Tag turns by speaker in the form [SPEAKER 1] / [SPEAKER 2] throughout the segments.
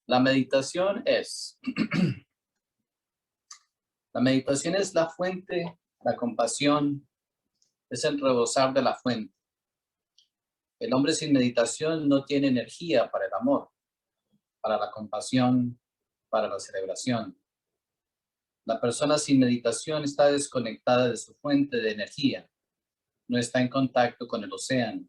[SPEAKER 1] La meditación es, la meditación es la fuente, la compasión, es el rebosar de la fuente. El hombre sin meditación no tiene energía para el amor, para la compasión, para la celebración. La persona sin meditación está desconectada de su fuente de energía, no está en contacto con el océano.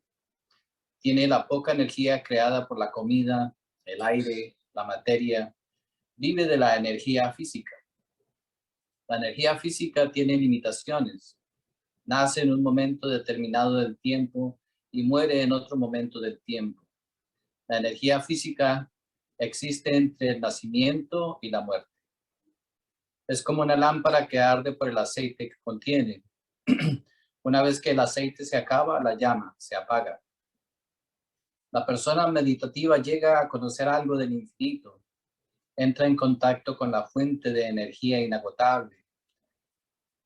[SPEAKER 1] Tiene la poca energía creada por la comida, el aire, la materia. Vive de la energía física. La energía física tiene limitaciones. Nace en un momento determinado del tiempo y muere en otro momento del tiempo. La energía física existe entre el nacimiento y la muerte. Es como una lámpara que arde por el aceite que contiene. Una vez que el aceite se acaba, la llama se apaga. La persona meditativa llega a conocer algo del infinito. Entra en contacto con la fuente de energía inagotable.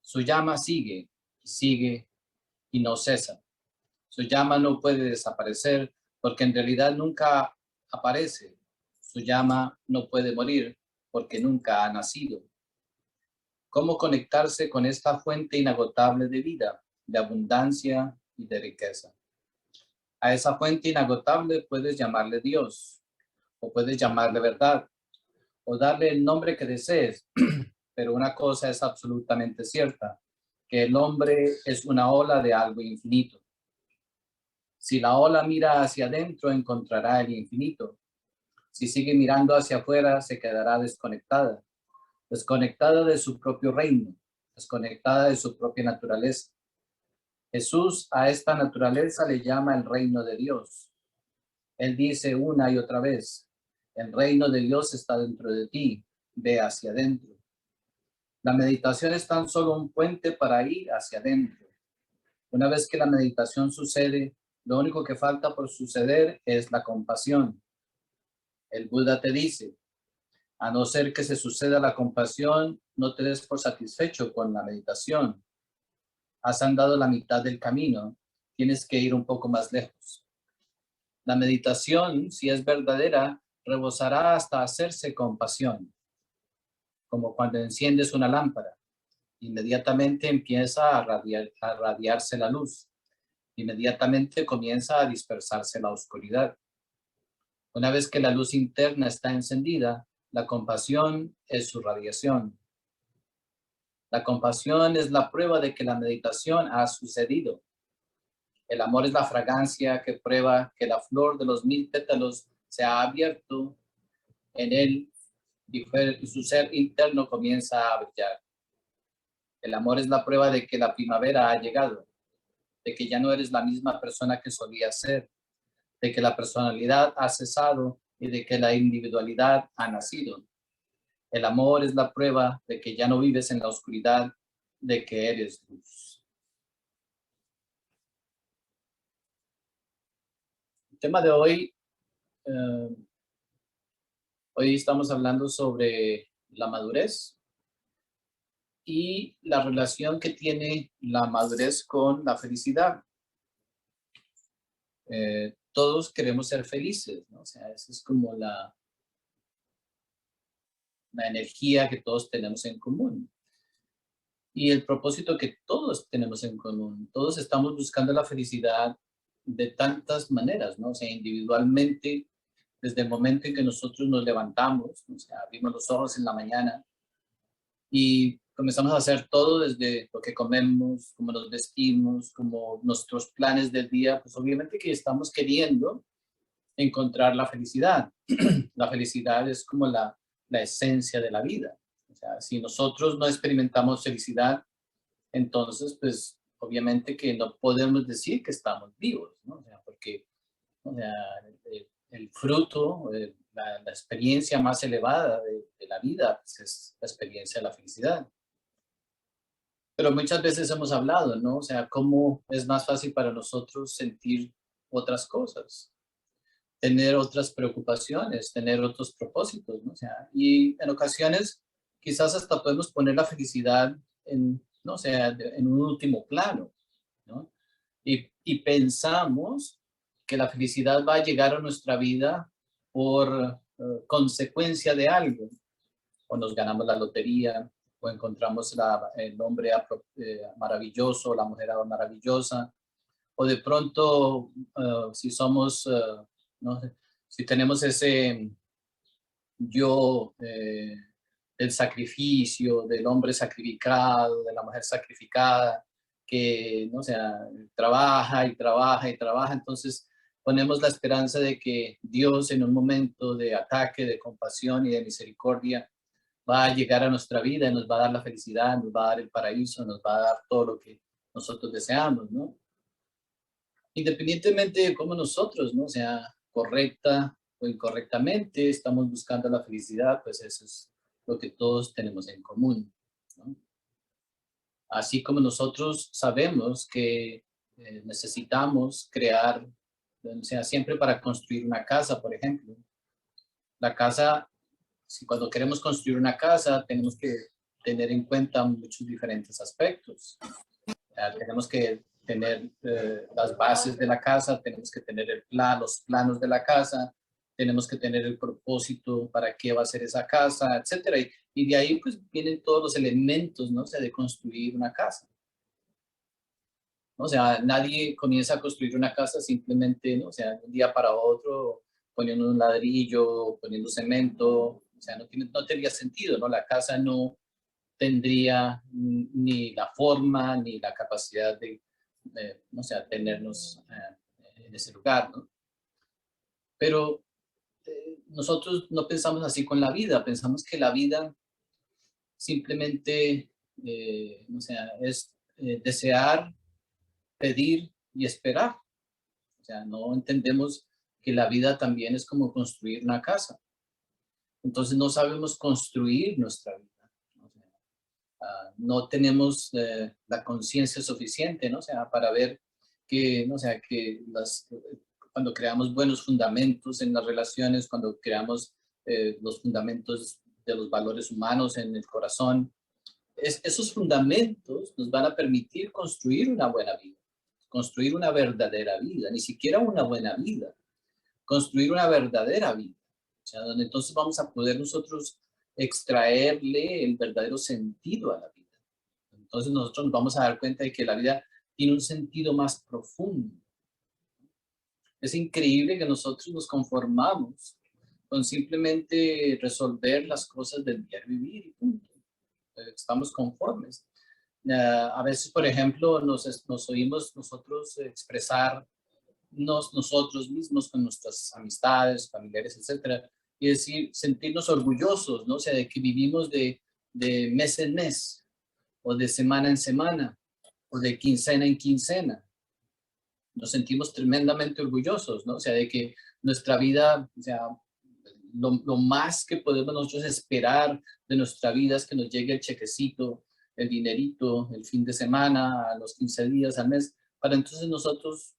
[SPEAKER 1] Su llama sigue y sigue y no cesa. Su llama no puede desaparecer porque en realidad nunca aparece. Su llama no puede morir porque nunca ha nacido. ¿Cómo conectarse con esta fuente inagotable de vida, de abundancia y de riqueza? A esa fuente inagotable puedes llamarle Dios, o puedes llamarle verdad, o darle el nombre que desees. Pero una cosa es absolutamente cierta, que el hombre es una ola de algo infinito. Si la ola mira hacia adentro, encontrará el infinito. Si sigue mirando hacia afuera, se quedará desconectada. Desconectada de su propio reino, desconectada de su propia naturaleza. Jesús a esta naturaleza le llama el reino de Dios. Él dice una y otra vez, el reino de Dios está dentro de ti, ve hacia adentro. La meditación es tan solo un puente para ir hacia adentro. Una vez que la meditación sucede, lo único que falta por suceder es la compasión. El Buda te dice, a no ser que se suceda la compasión, no te des por satisfecho con la meditación. Has andado la mitad del camino, tienes que ir un poco más lejos. La meditación, si es verdadera, rebosará hasta hacerse compasión, como cuando enciendes una lámpara. Inmediatamente empieza a radiarse la luz. Inmediatamente comienza a dispersarse la oscuridad. Una vez que la luz interna está encendida, la compasión es su radiación. La compasión es la prueba de que la meditación ha sucedido. El amor es la fragancia que prueba que la flor de los 1000 pétalos se ha abierto en él y su ser interno comienza a brillar. El amor es la prueba de que la primavera ha llegado, de que ya no eres la misma persona que solías ser, de que la personalidad ha cesado y de que la individualidad ha nacido. El amor es la prueba de que ya no vives en la oscuridad, de que eres luz. El tema de hoy, hoy estamos hablando sobre la madurez y la relación que tiene la madurez con la felicidad. Todos queremos ser felices, ¿no? O sea, esa es como la energía que todos tenemos en común. Y el propósito que todos tenemos en común. Todos estamos buscando la felicidad de tantas maneras, ¿no? O sea, individualmente, desde el momento en que nosotros nos levantamos, o sea, abrimos los ojos en la mañana y comenzamos a hacer todo desde lo que comemos, cómo nos vestimos, como nuestros planes del día, pues obviamente que estamos queriendo encontrar la felicidad. La felicidad es como la esencia de la vida. O sea, si nosotros no experimentamos felicidad, entonces, pues, obviamente que no podemos decir que estamos vivos, ¿no? O sea, porque o sea, el fruto, la experiencia más elevada de la vida, pues, es la experiencia de la felicidad. Pero muchas veces hemos hablado, ¿no? O sea, cómo es más fácil para nosotros sentir otras cosas. tener otras preocupaciones, tener otros propósitos, ¿no? O sea, y en ocasiones quizás hasta podemos poner la felicidad en, no sé, en un último plano, ¿no? Y pensamos que la felicidad va a llegar a nuestra vida por consecuencia de algo, o nos ganamos la lotería, o encontramos el hombre maravilloso, la mujer maravillosa, o de pronto, si somos, no sé, si tenemos ese yo del sacrificio, del hombre sacrificado, de la mujer sacrificada, que, no sé, trabaja y trabaja y trabaja, entonces ponemos la esperanza de que Dios en un momento de ataque, de compasión y de misericordia va a llegar a nuestra vida y nos va a dar la felicidad, nos va a dar el paraíso, nos va a dar todo lo que nosotros deseamos, ¿no? Independientemente de cómo nosotros, ¿no? Sea correcta o incorrectamente, estamos buscando la felicidad, pues eso es lo que todos tenemos en común, ¿no? Así como nosotros sabemos que necesitamos crear, o sea, siempre para construir una casa, por ejemplo, la casa, si cuando queremos construir una casa, tenemos que tener en cuenta muchos diferentes aspectos. Tenemos que tener las bases de la casa, tenemos que tener los planos de la casa, tenemos que tener el propósito para qué va a ser esa casa, etcétera. Y de ahí pues vienen todos los elementos, ¿no? O sea, de construir una casa. ¿No? O sea, nadie comienza a construir una casa simplemente, ¿no? O sea, de un día para otro, poniendo un ladrillo, poniendo cemento, o sea, no tendría sentido, ¿no? La casa no tendría ni la forma ni la capacidad de no sé, tenernos en ese lugar, ¿no? Pero nosotros no pensamos así con la vida, pensamos que la vida simplemente, o sea, es desear, pedir y esperar. O sea, no entendemos que la vida también es como construir una casa. Entonces no sabemos construir nuestra vida. O sea, no tenemos la conciencia suficiente, ¿no? O sea, para ver que, ¿no? O sea, que cuando creamos buenos fundamentos en las relaciones, cuando creamos los fundamentos de los valores humanos en el corazón, esos fundamentos nos van a permitir construir una buena vida, construir una verdadera vida, ni siquiera una buena vida, construir una verdadera vida. O sea, donde entonces vamos a poder nosotros extraerle el verdadero sentido a la vida. Entonces nosotros nos vamos a dar cuenta de que la vida tiene un sentido más profundo. Es increíble que nosotros nos conformamos con simplemente resolver las cosas del diario vivir y punto. Estamos conformes. A veces, por ejemplo, nos oímos nosotros expresar nosotros mismos con nuestras amistades, familiares, etcétera, y decir, sentirnos orgullosos, ¿no? O sea, de que vivimos de mes en mes, o de semana en semana, o de quincena en quincena. Nos sentimos tremendamente orgullosos, ¿no? O sea, de que nuestra vida, o sea, lo más que podemos nosotros esperar de nuestra vida es que nos llegue el chequecito, el dinerito, el fin de semana, a los 15 días, al mes, para entonces nosotros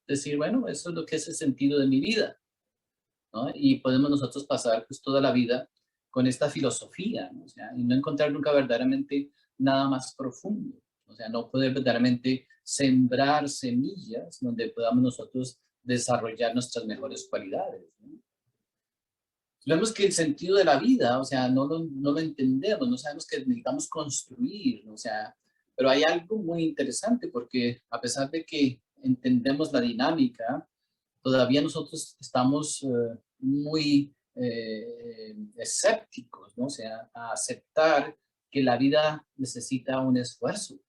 [SPEAKER 1] decir, bueno, eso es lo que es el sentido de mi vida, ¿no? Y podemos nosotros pasar pues toda la vida con esta filosofía, ¿no? O sea, y no encontrar nunca verdaderamente nada más profundo, o sea, no poder verdaderamente sembrar semillas donde podamos nosotros desarrollar nuestras mejores cualidades, ¿no? Vemos que el sentido de la vida, o sea, no lo entendemos, no sabemos que necesitamos construir, o sea, pero hay algo muy interesante porque a pesar de que entendemos la dinámica, todavía nosotros estamos muy escépticos, ¿no? O sea, a aceptar que la vida necesita un esfuerzo,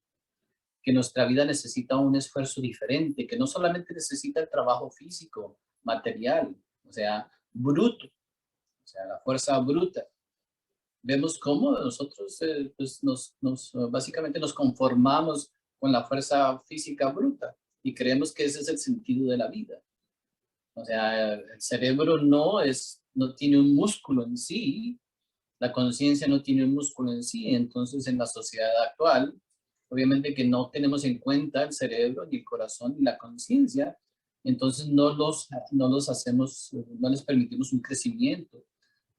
[SPEAKER 1] que nuestra vida necesita un esfuerzo diferente, que no solamente necesita el trabajo físico, material, o sea, bruto, o sea, la fuerza bruta. Vemos cómo nosotros pues básicamente nos conformamos con la fuerza física bruta y creemos que ese es el sentido de la vida. O sea, el cerebro no tiene un músculo en sí, la conciencia no tiene un músculo en sí, entonces en la sociedad actual, obviamente que no tenemos en cuenta el cerebro, ni el corazón, ni la conciencia, Entonces no los hacemos, no les permitimos un crecimiento,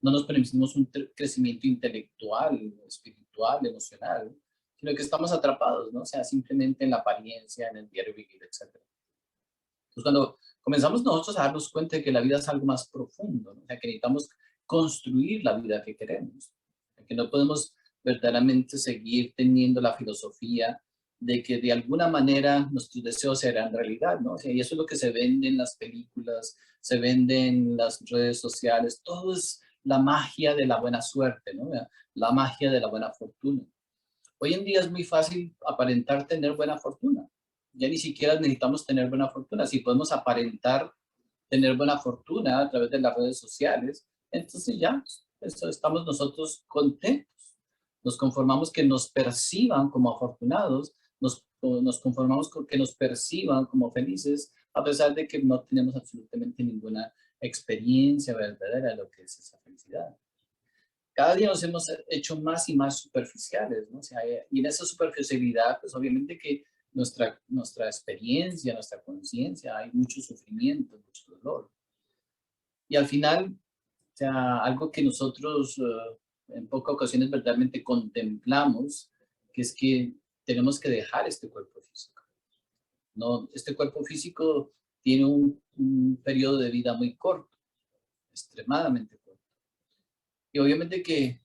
[SPEAKER 1] no nos permitimos un crecimiento intelectual, espiritual, emocional, sino que estamos atrapados, ¿no? O sea, simplemente en la apariencia, en el diario vivir, etc. Entonces, cuando comenzamos nosotros a darnos cuenta de que la vida es algo más profundo, ¿no? O sea, que necesitamos construir la vida que queremos, que no podemos verdaderamente seguir teniendo la filosofía de que de alguna manera nuestros deseos serán realidad, ¿no? O sea, y eso es lo que se vende en las películas, se vende en las redes sociales, todo es la magia de la buena suerte, ¿no? La magia de la buena fortuna. Hoy en día es muy fácil aparentar tener buena fortuna. Ya ni siquiera necesitamos tener buena fortuna. Si podemos aparentar tener buena fortuna a través de las redes sociales, entonces ya estamos nosotros contentos. Nos conformamos que nos perciban como afortunados, nos conformamos con que nos perciban como felices, a pesar de que no tenemos absolutamente ninguna experiencia verdadera de lo que es esa felicidad. Cada día nos hemos hecho más y más superficiales, ¿no? O sea, y en esa superficialidad, pues obviamente que nuestra experiencia, nuestra conciencia, hay mucho sufrimiento, mucho dolor. Y al final, o sea, algo que nosotros en pocas ocasiones verdaderamente contemplamos, que es que tenemos que dejar este cuerpo físico. No, este cuerpo físico tiene un periodo de vida muy corto, extremadamente corto. Y obviamente que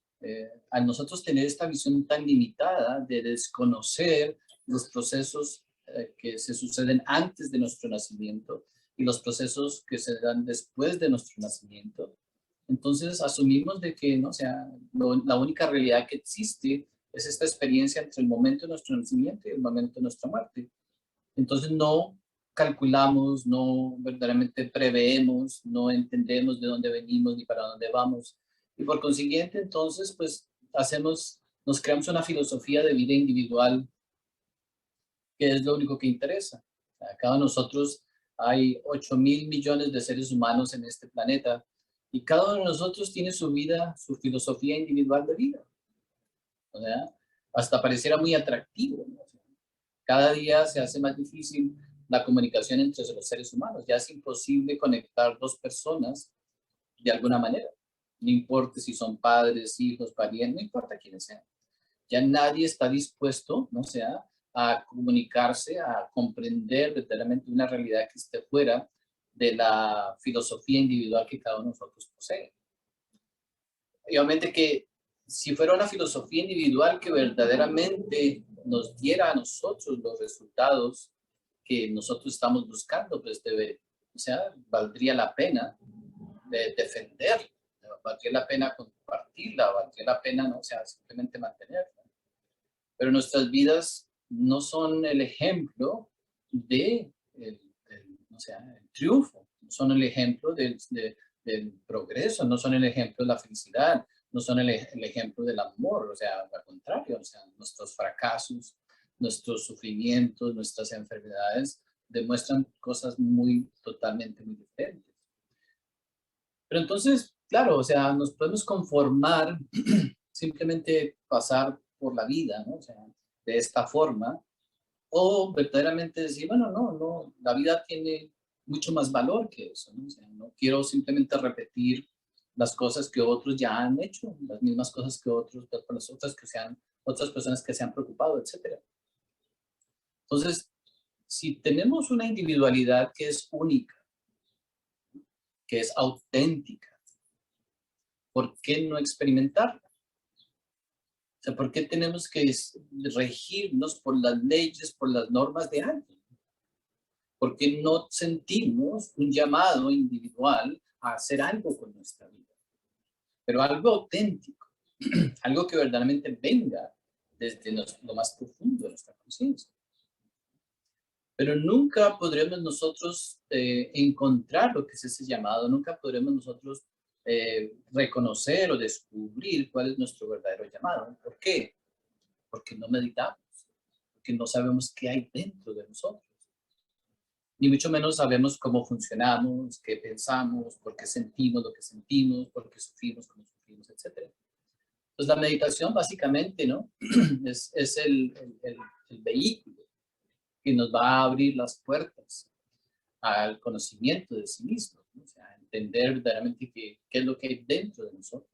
[SPEAKER 1] al nosotros tener esta visión tan limitada de desconocer los procesos que se suceden antes de nuestro nacimiento y los procesos que se dan después de nuestro nacimiento, entonces asumimos de que, ¿no? O sea, la única realidad que existe es esta experiencia entre el momento de nuestro nacimiento y el momento de nuestra muerte. Entonces no calculamos, no verdaderamente preveemos, no entendemos de dónde venimos ni para dónde vamos. Y por consiguiente, entonces, pues nos creamos una filosofía de vida individual que es lo único que interesa. Cada uno de nosotros hay 8.000 millones de seres humanos en este planeta y cada uno de nosotros tiene su vida, su filosofía individual de vida. O sea, hasta pareciera muy atractivo, ¿no? Cada día se hace más difícil la comunicación entre los seres humanos. Ya es imposible conectar dos personas de alguna manera. No importa si son padres, hijos, parientes, no importa quiénes sean. Ya nadie está dispuesto, ¿no? Sea, a comunicarse, a comprender verdaderamente una realidad que esté fuera de la filosofía individual que cada uno de nosotros posee. Y obviamente que si fuera una filosofía individual que verdaderamente nos diera a nosotros los resultados que nosotros estamos buscando, pues o sea, valdría la pena de defenderla, valdría la pena compartirla, valdría la pena, ¿no? O sea, simplemente mantenerla. Pero nuestras vidas no son el ejemplo de o sea, el triunfo, no son el ejemplo del progreso, no son el ejemplo de la felicidad, no son el ejemplo del amor, o sea, al contrario, o sea, nuestros fracasos, nuestros sufrimientos, nuestras enfermedades demuestran cosas totalmente muy diferentes. Pero entonces, claro, o sea, nos podemos conformar, simplemente pasar por la vida, ¿no? O sea, de esta forma, o verdaderamente decir, bueno, no, la vida tiene mucho más valor que eso, ¿no? O sea, no quiero simplemente repetir las cosas que otros ya han hecho, las mismas cosas que otras personas que se han preocupado, etcétera. Entonces, si tenemos una individualidad que es única, que es auténtica, ¿por qué no experimentarla? O sea, ¿por qué tenemos que regirnos por las leyes, por las normas de alguien? ¿Por qué no sentimos un llamado individual a hacer algo con nuestra vida? Pero algo auténtico, algo que verdaderamente venga desde lo más profundo de nuestra conciencia. Pero nunca podremos nosotros encontrar lo que es ese llamado, nunca podremos nosotros reconocer o descubrir cuál es nuestro verdadero llamado. ¿Por qué? Porque no meditamos, porque no sabemos qué hay dentro de nosotros. Ni mucho menos sabemos cómo funcionamos, qué pensamos, por qué sentimos lo que sentimos, por qué sufrimos como sufrimos, etc. Entonces la meditación básicamente, ¿no? es el vehículo que nos va a abrir las puertas al conocimiento de sí mismos, ¿no? O sea, entender verdaderamente qué es lo que hay dentro de nosotros.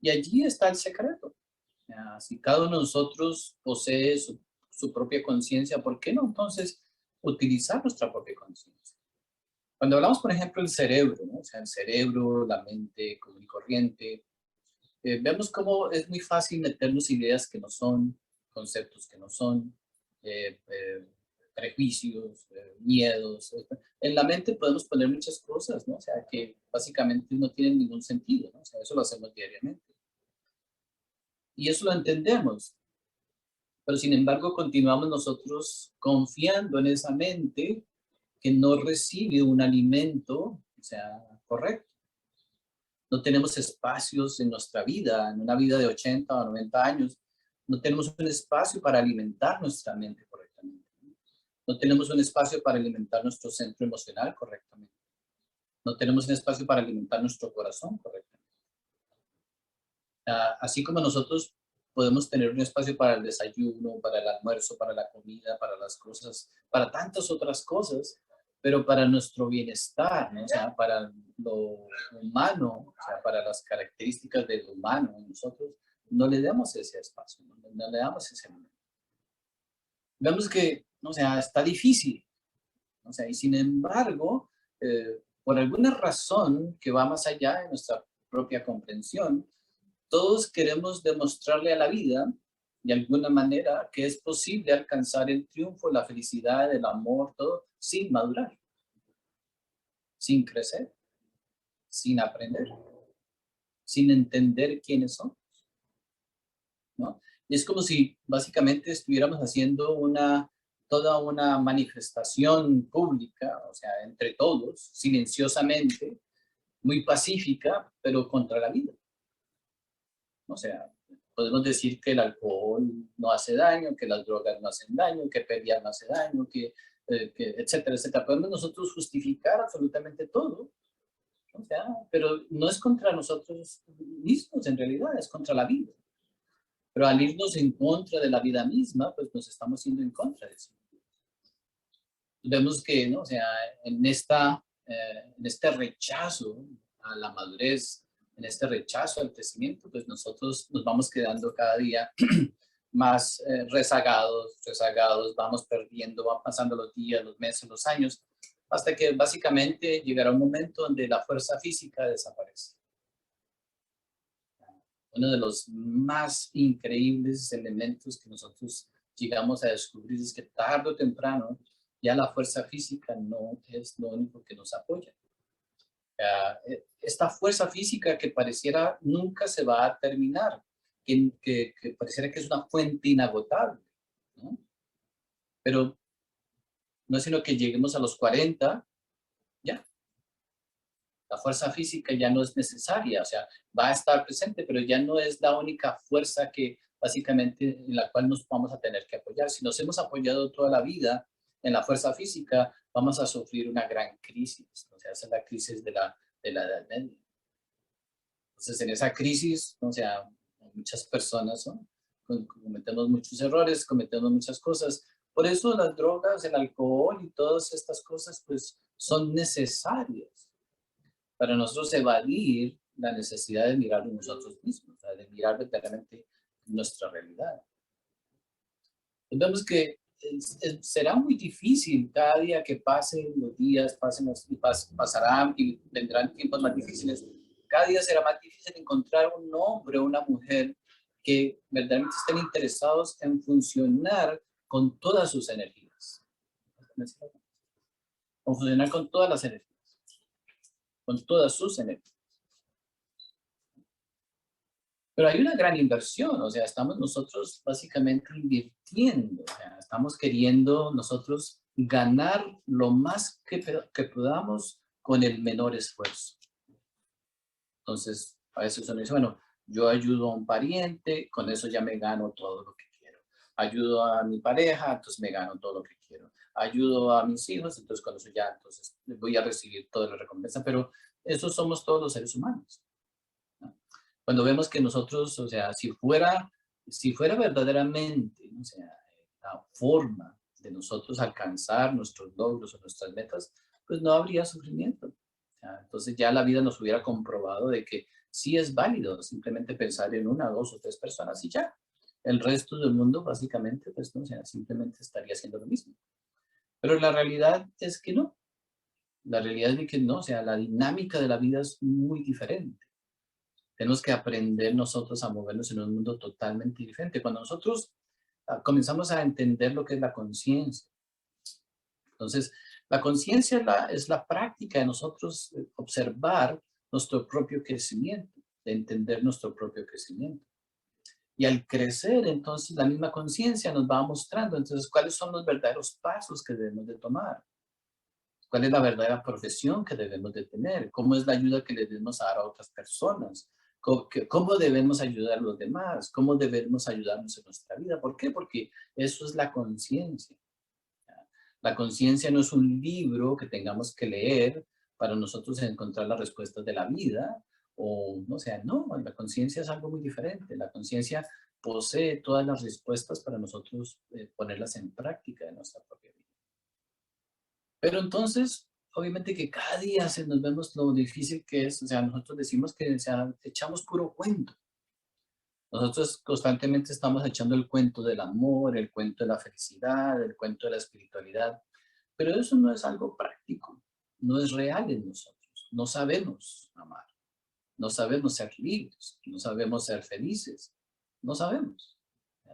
[SPEAKER 1] Y allí está el secreto. Si cada uno de nosotros posee su propia conciencia, ¿por qué no entonces utilizar nuestra propia conciencia? Cuando hablamos, por ejemplo, del cerebro, ¿no? O sea, el cerebro, la mente común y corriente, vemos cómo es muy fácil meternos ideas que no son, conceptos que no son, eh, eh, prejuicios, miedos. En la mente podemos poner muchas cosas, ¿no? O sea, que básicamente no tienen ningún sentido, ¿no? O sea, eso lo hacemos diariamente. Y eso lo entendemos, pero sin embargo continuamos nosotros confiando en esa mente que no recibe un alimento, o sea, correcto. No tenemos espacios en nuestra vida, en una vida de 80 o 90 años, no tenemos un espacio para alimentar nuestra mente correctamente. No tenemos un espacio para alimentar nuestro centro emocional correctamente. No tenemos un espacio para alimentar nuestro corazón correctamente. Así como nosotros podemos tener un espacio para el desayuno, para el almuerzo, para la comida, para las cosas, para tantas otras cosas, pero para nuestro bienestar, ¿no? O sea, para lo humano, o sea, para las características del humano en nosotros, no le damos ese espacio, no le damos ese momento. Vemos que, o sea, está difícil, o sea, y sin embargo, por alguna razón que va más allá de nuestra propia comprensión, todos queremos demostrarle a la vida, de alguna manera, que es posible alcanzar el triunfo, la felicidad, el amor, todo, sin madurar, sin crecer, sin aprender, sin entender quiénes son, ¿no? Y es como si básicamente estuviéramos haciendo toda una manifestación pública, o sea, entre todos, silenciosamente, muy pacífica, pero contra la vida. O sea, podemos decir que el alcohol no hace daño, que las drogas no hacen daño, que pelear no hace daño, que etcétera, etcétera. Podemos nosotros justificar absolutamente todo, o sea, pero no es contra nosotros mismos en realidad, es contra la vida. Pero al irnos en contra de la vida misma, pues nos estamos yendo en contra de eso. Vemos que, ¿no? O sea, en este rechazo a la madurez, en este rechazo al crecimiento, pues nosotros nos vamos quedando cada día más rezagados, vamos perdiendo, van pasando los días, los meses, los años, hasta que básicamente llegará un momento donde la fuerza física desaparece. Uno de los más increíbles elementos que nosotros llegamos a descubrir es que tarde o temprano ya la fuerza física no es lo único que nos apoya. Esta fuerza física que pareciera nunca se va a terminar, que pareciera que es una fuente inagotable, ¿no? Pero no es sino que lleguemos a los 40, ya, la fuerza física ya no es necesaria, o sea, va a estar presente, pero ya no es la única fuerza que básicamente en la cual nos vamos a tener que apoyar. Si nos hemos apoyado toda la vida en la fuerza física, vamos a sufrir una gran crisis, o sea, esa es la crisis de la Edad Media. Entonces, en esa crisis, o sea, muchas personas, ¿no? Cometemos muchos errores, cometemos muchas cosas. Por eso las drogas, el alcohol y todas estas cosas, pues, son necesarias para nosotros evadir la necesidad de mirar en nosotros mismos, de mirar verdaderamente nuestra realidad. Entonces vemos que será muy difícil cada día que pasen los días, pasarán y vendrán tiempos más difíciles. Cada día será más difícil encontrar un hombre o una mujer que verdaderamente estén interesados en funcionar con todas sus energías. O funcionar con todas las energías, con todas sus energías. Pero hay una gran inversión, o sea, estamos nosotros básicamente invirtiendo, o sea, estamos queriendo nosotros ganar lo más que podamos con el menor esfuerzo. Entonces, a veces uno dice, bueno, yo ayudo a un pariente, con eso ya me gano todo lo que quiero. Ayudo a mi pareja, entonces me gano todo lo que quiero. Ayudo a mis hijos, entonces con eso ya, entonces voy a recibir toda la recompensa, pero esos somos todos los seres humanos. Cuando vemos que nosotros, o sea, si fuera verdaderamente, o sea, la forma de nosotros alcanzar nuestros logros o nuestras metas, pues no habría sufrimiento. Entonces ya la vida nos hubiera comprobado de que sí es válido simplemente pensar en una, dos o tres personas y ya. El resto del mundo básicamente, pues no, o sea, simplemente estaría haciendo lo mismo. Pero la realidad es que no. La realidad es de que no, o sea, la dinámica de la vida es muy diferente. Tenemos que aprender nosotros a movernos en un mundo totalmente diferente. Cuando nosotros comenzamos a entender lo que es la conciencia. Entonces, la conciencia es la práctica de nosotros observar nuestro propio crecimiento, de entender nuestro propio crecimiento. Y al crecer, entonces, la misma conciencia nos va mostrando, entonces, cuáles son los verdaderos pasos que debemos de tomar. ¿Cuál es la verdadera profesión que debemos de tener? ¿Cómo es la ayuda que le debemos dar a otras personas? ¿Cómo debemos ayudar a los demás? ¿Cómo debemos ayudarnos en nuestra vida? ¿Por qué? Porque eso es la conciencia. La conciencia no es un libro que tengamos que leer para nosotros encontrar las respuestas de la vida. O, no sea, no, la conciencia es algo muy diferente. La conciencia posee todas las respuestas para nosotros ponerlas en práctica en nuestra propia vida. Pero entonces, obviamente que cada día nos vemos lo difícil que es, o sea, nosotros decimos que, o sea, echamos puro cuento. Nosotros constantemente estamos echando el cuento del amor, el cuento de la felicidad, el cuento de la espiritualidad, pero eso no es algo práctico, no es real en nosotros. No sabemos amar, no sabemos ser libres, no sabemos ser felices, no sabemos.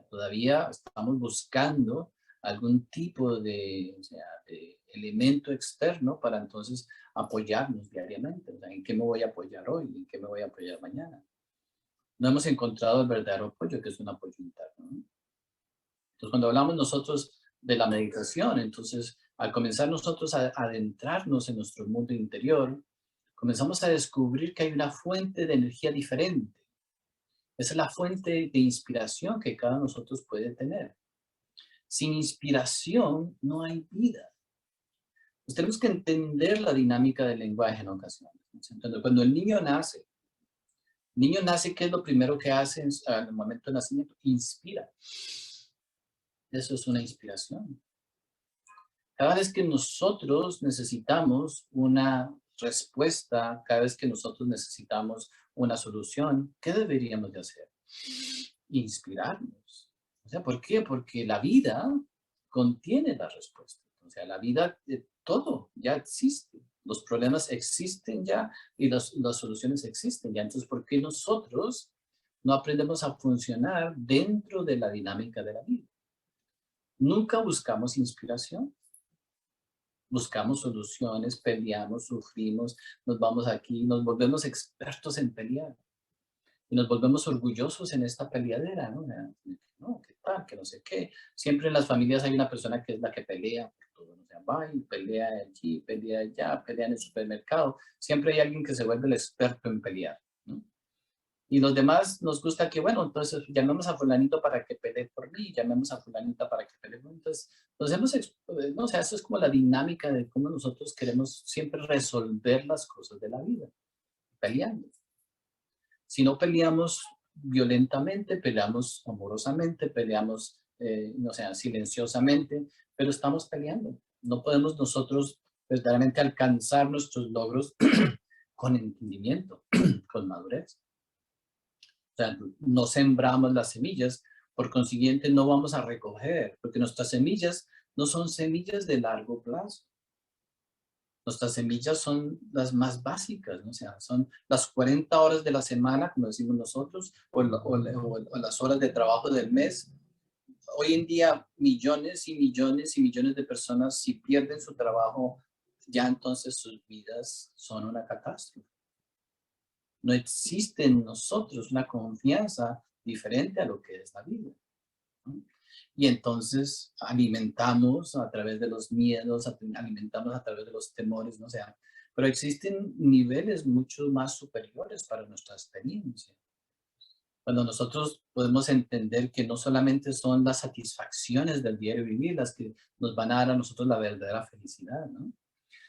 [SPEAKER 1] Todavía estamos buscando algún tipo de, o sea, de elemento externo para entonces apoyarnos diariamente. O sea, ¿en qué me voy a apoyar hoy? ¿En qué me voy a apoyar mañana? No hemos encontrado el verdadero apoyo, que es un apoyo interno, ¿no? Entonces, cuando hablamos nosotros de la meditación, entonces, al comenzar nosotros a adentrarnos en nuestro mundo interior, comenzamos a descubrir que hay una fuente de energía diferente. Esa es la fuente de inspiración que cada uno de nosotros puede tener. Sin inspiración no hay vida. Pues tenemos que entender la dinámica del lenguaje en ocasiones. Entonces, cuando el niño nace, ¿qué es lo primero que hace en el momento de nacimiento? Inspira. Eso es una inspiración. Cada vez que nosotros necesitamos una respuesta, cada vez que nosotros necesitamos una solución, ¿qué deberíamos de hacer? Inspirarnos. O sea, ¿por qué? Porque la vida contiene la respuesta. O sea, la vida, todo ya existe. Los problemas existen ya y las soluciones existen ya. Entonces, ¿por qué nosotros no aprendemos a funcionar dentro de la dinámica de la vida? Nunca buscamos inspiración. Buscamos soluciones, peleamos, sufrimos, nos vamos aquí, nos volvemos expertos en pelear. Y nos volvemos orgullosos en esta peleadera, ¿no? No, ¿qué tal? Que no sé qué. Siempre en las familias hay una persona que es la que pelea por todo, ¿no? O sea, va y pelea aquí, pelea allá, pelea en el supermercado. Siempre hay alguien que se vuelve el experto en pelear, ¿no? Y los demás nos gusta que, bueno, entonces llamemos a fulanito para que pelee por mí, llamemos a fulanita para que pelee por mí. Entonces, no, o sea, eso es como la dinámica de cómo nosotros queremos siempre resolver las cosas de la vida, peleando. Si no peleamos violentamente, peleamos amorosamente, peleamos, no sé, silenciosamente, pero estamos peleando. No podemos nosotros verdaderamente alcanzar nuestros logros con entendimiento, con madurez. O sea, no sembramos las semillas, por consiguiente no vamos a recoger, porque nuestras semillas no son semillas de largo plazo. Nuestras semillas son las más básicas, ¿no? O sea, son las 40 horas de la semana, como decimos nosotros, o las horas de trabajo del mes. Hoy en día, millones y millones y millones de personas, si pierden su trabajo, ya entonces sus vidas son una catástrofe. No existe en nosotros una confianza diferente a lo que es la vida, ¿no? Y entonces alimentamos a través de los miedos, alimentamos a través de los temores, ¿no? O sea, pero existen niveles mucho más superiores para nuestra experiencia. Cuando nosotros podemos entender que no solamente son las satisfacciones del diario vivir las que nos van a dar a nosotros la verdadera felicidad, ¿no?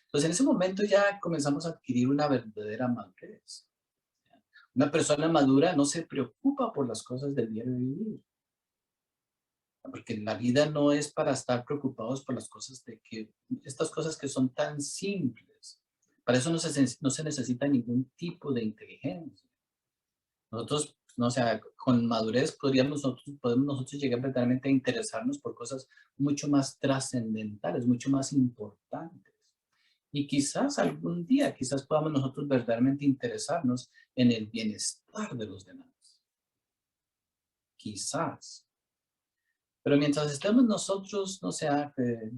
[SPEAKER 1] Entonces en ese momento ya comenzamos a adquirir una verdadera madurez. Una persona madura no se preocupa por las cosas del diario vivir. Porque la vida no es para estar preocupados por las cosas estas cosas que son tan simples. Para eso no se necesita ningún tipo de inteligencia. Nosotros, no, o sea, con madurez podemos nosotros llegar verdaderamente a interesarnos por cosas mucho más trascendentales, mucho más importantes. Y quizás algún día, quizás podamos nosotros verdaderamente interesarnos en el bienestar de los demás. Quizás. Pero mientras estemos nosotros, no sea,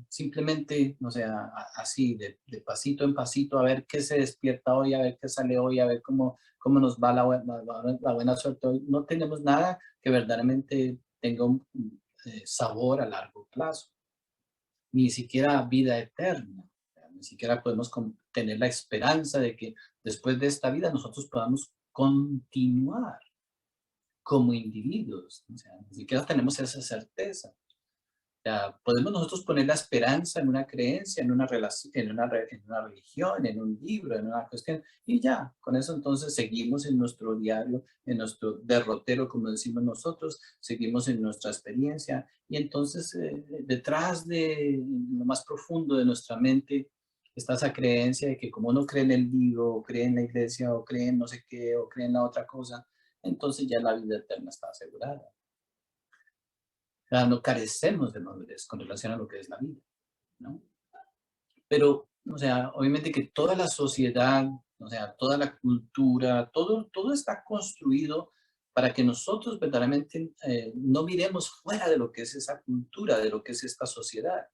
[SPEAKER 1] simplemente, no sea, así, de pasito en pasito, a ver qué se despierta hoy, a ver qué sale hoy, a ver cómo nos va la buena suerte hoy, no tenemos nada que verdaderamente tenga un sabor a largo plazo, ni siquiera vida eterna. Ni siquiera podemos tener la esperanza de que después de esta vida nosotros podamos continuar como individuos. O sea, ni siquiera tenemos esa certeza. O sea, podemos nosotros poner la esperanza en una creencia, en una relación, en una religión, en un libro, en una cuestión, y ya, con eso entonces seguimos en nuestro diario, en nuestro derrotero, como decimos nosotros, seguimos en nuestra experiencia, y entonces detrás de lo más profundo de nuestra mente está esa creencia de que como uno cree en el libro, o cree en la iglesia, o cree en no sé qué, o cree en la otra cosa, entonces ya la vida eterna está asegurada. O sea, no carecemos de madurez con relación a lo que es la vida, ¿no? Pero, o sea, obviamente que toda la sociedad, o sea, toda la cultura, todo está construido para que nosotros verdaderamente no miremos fuera de lo que es esa cultura, de lo que es esta sociedad.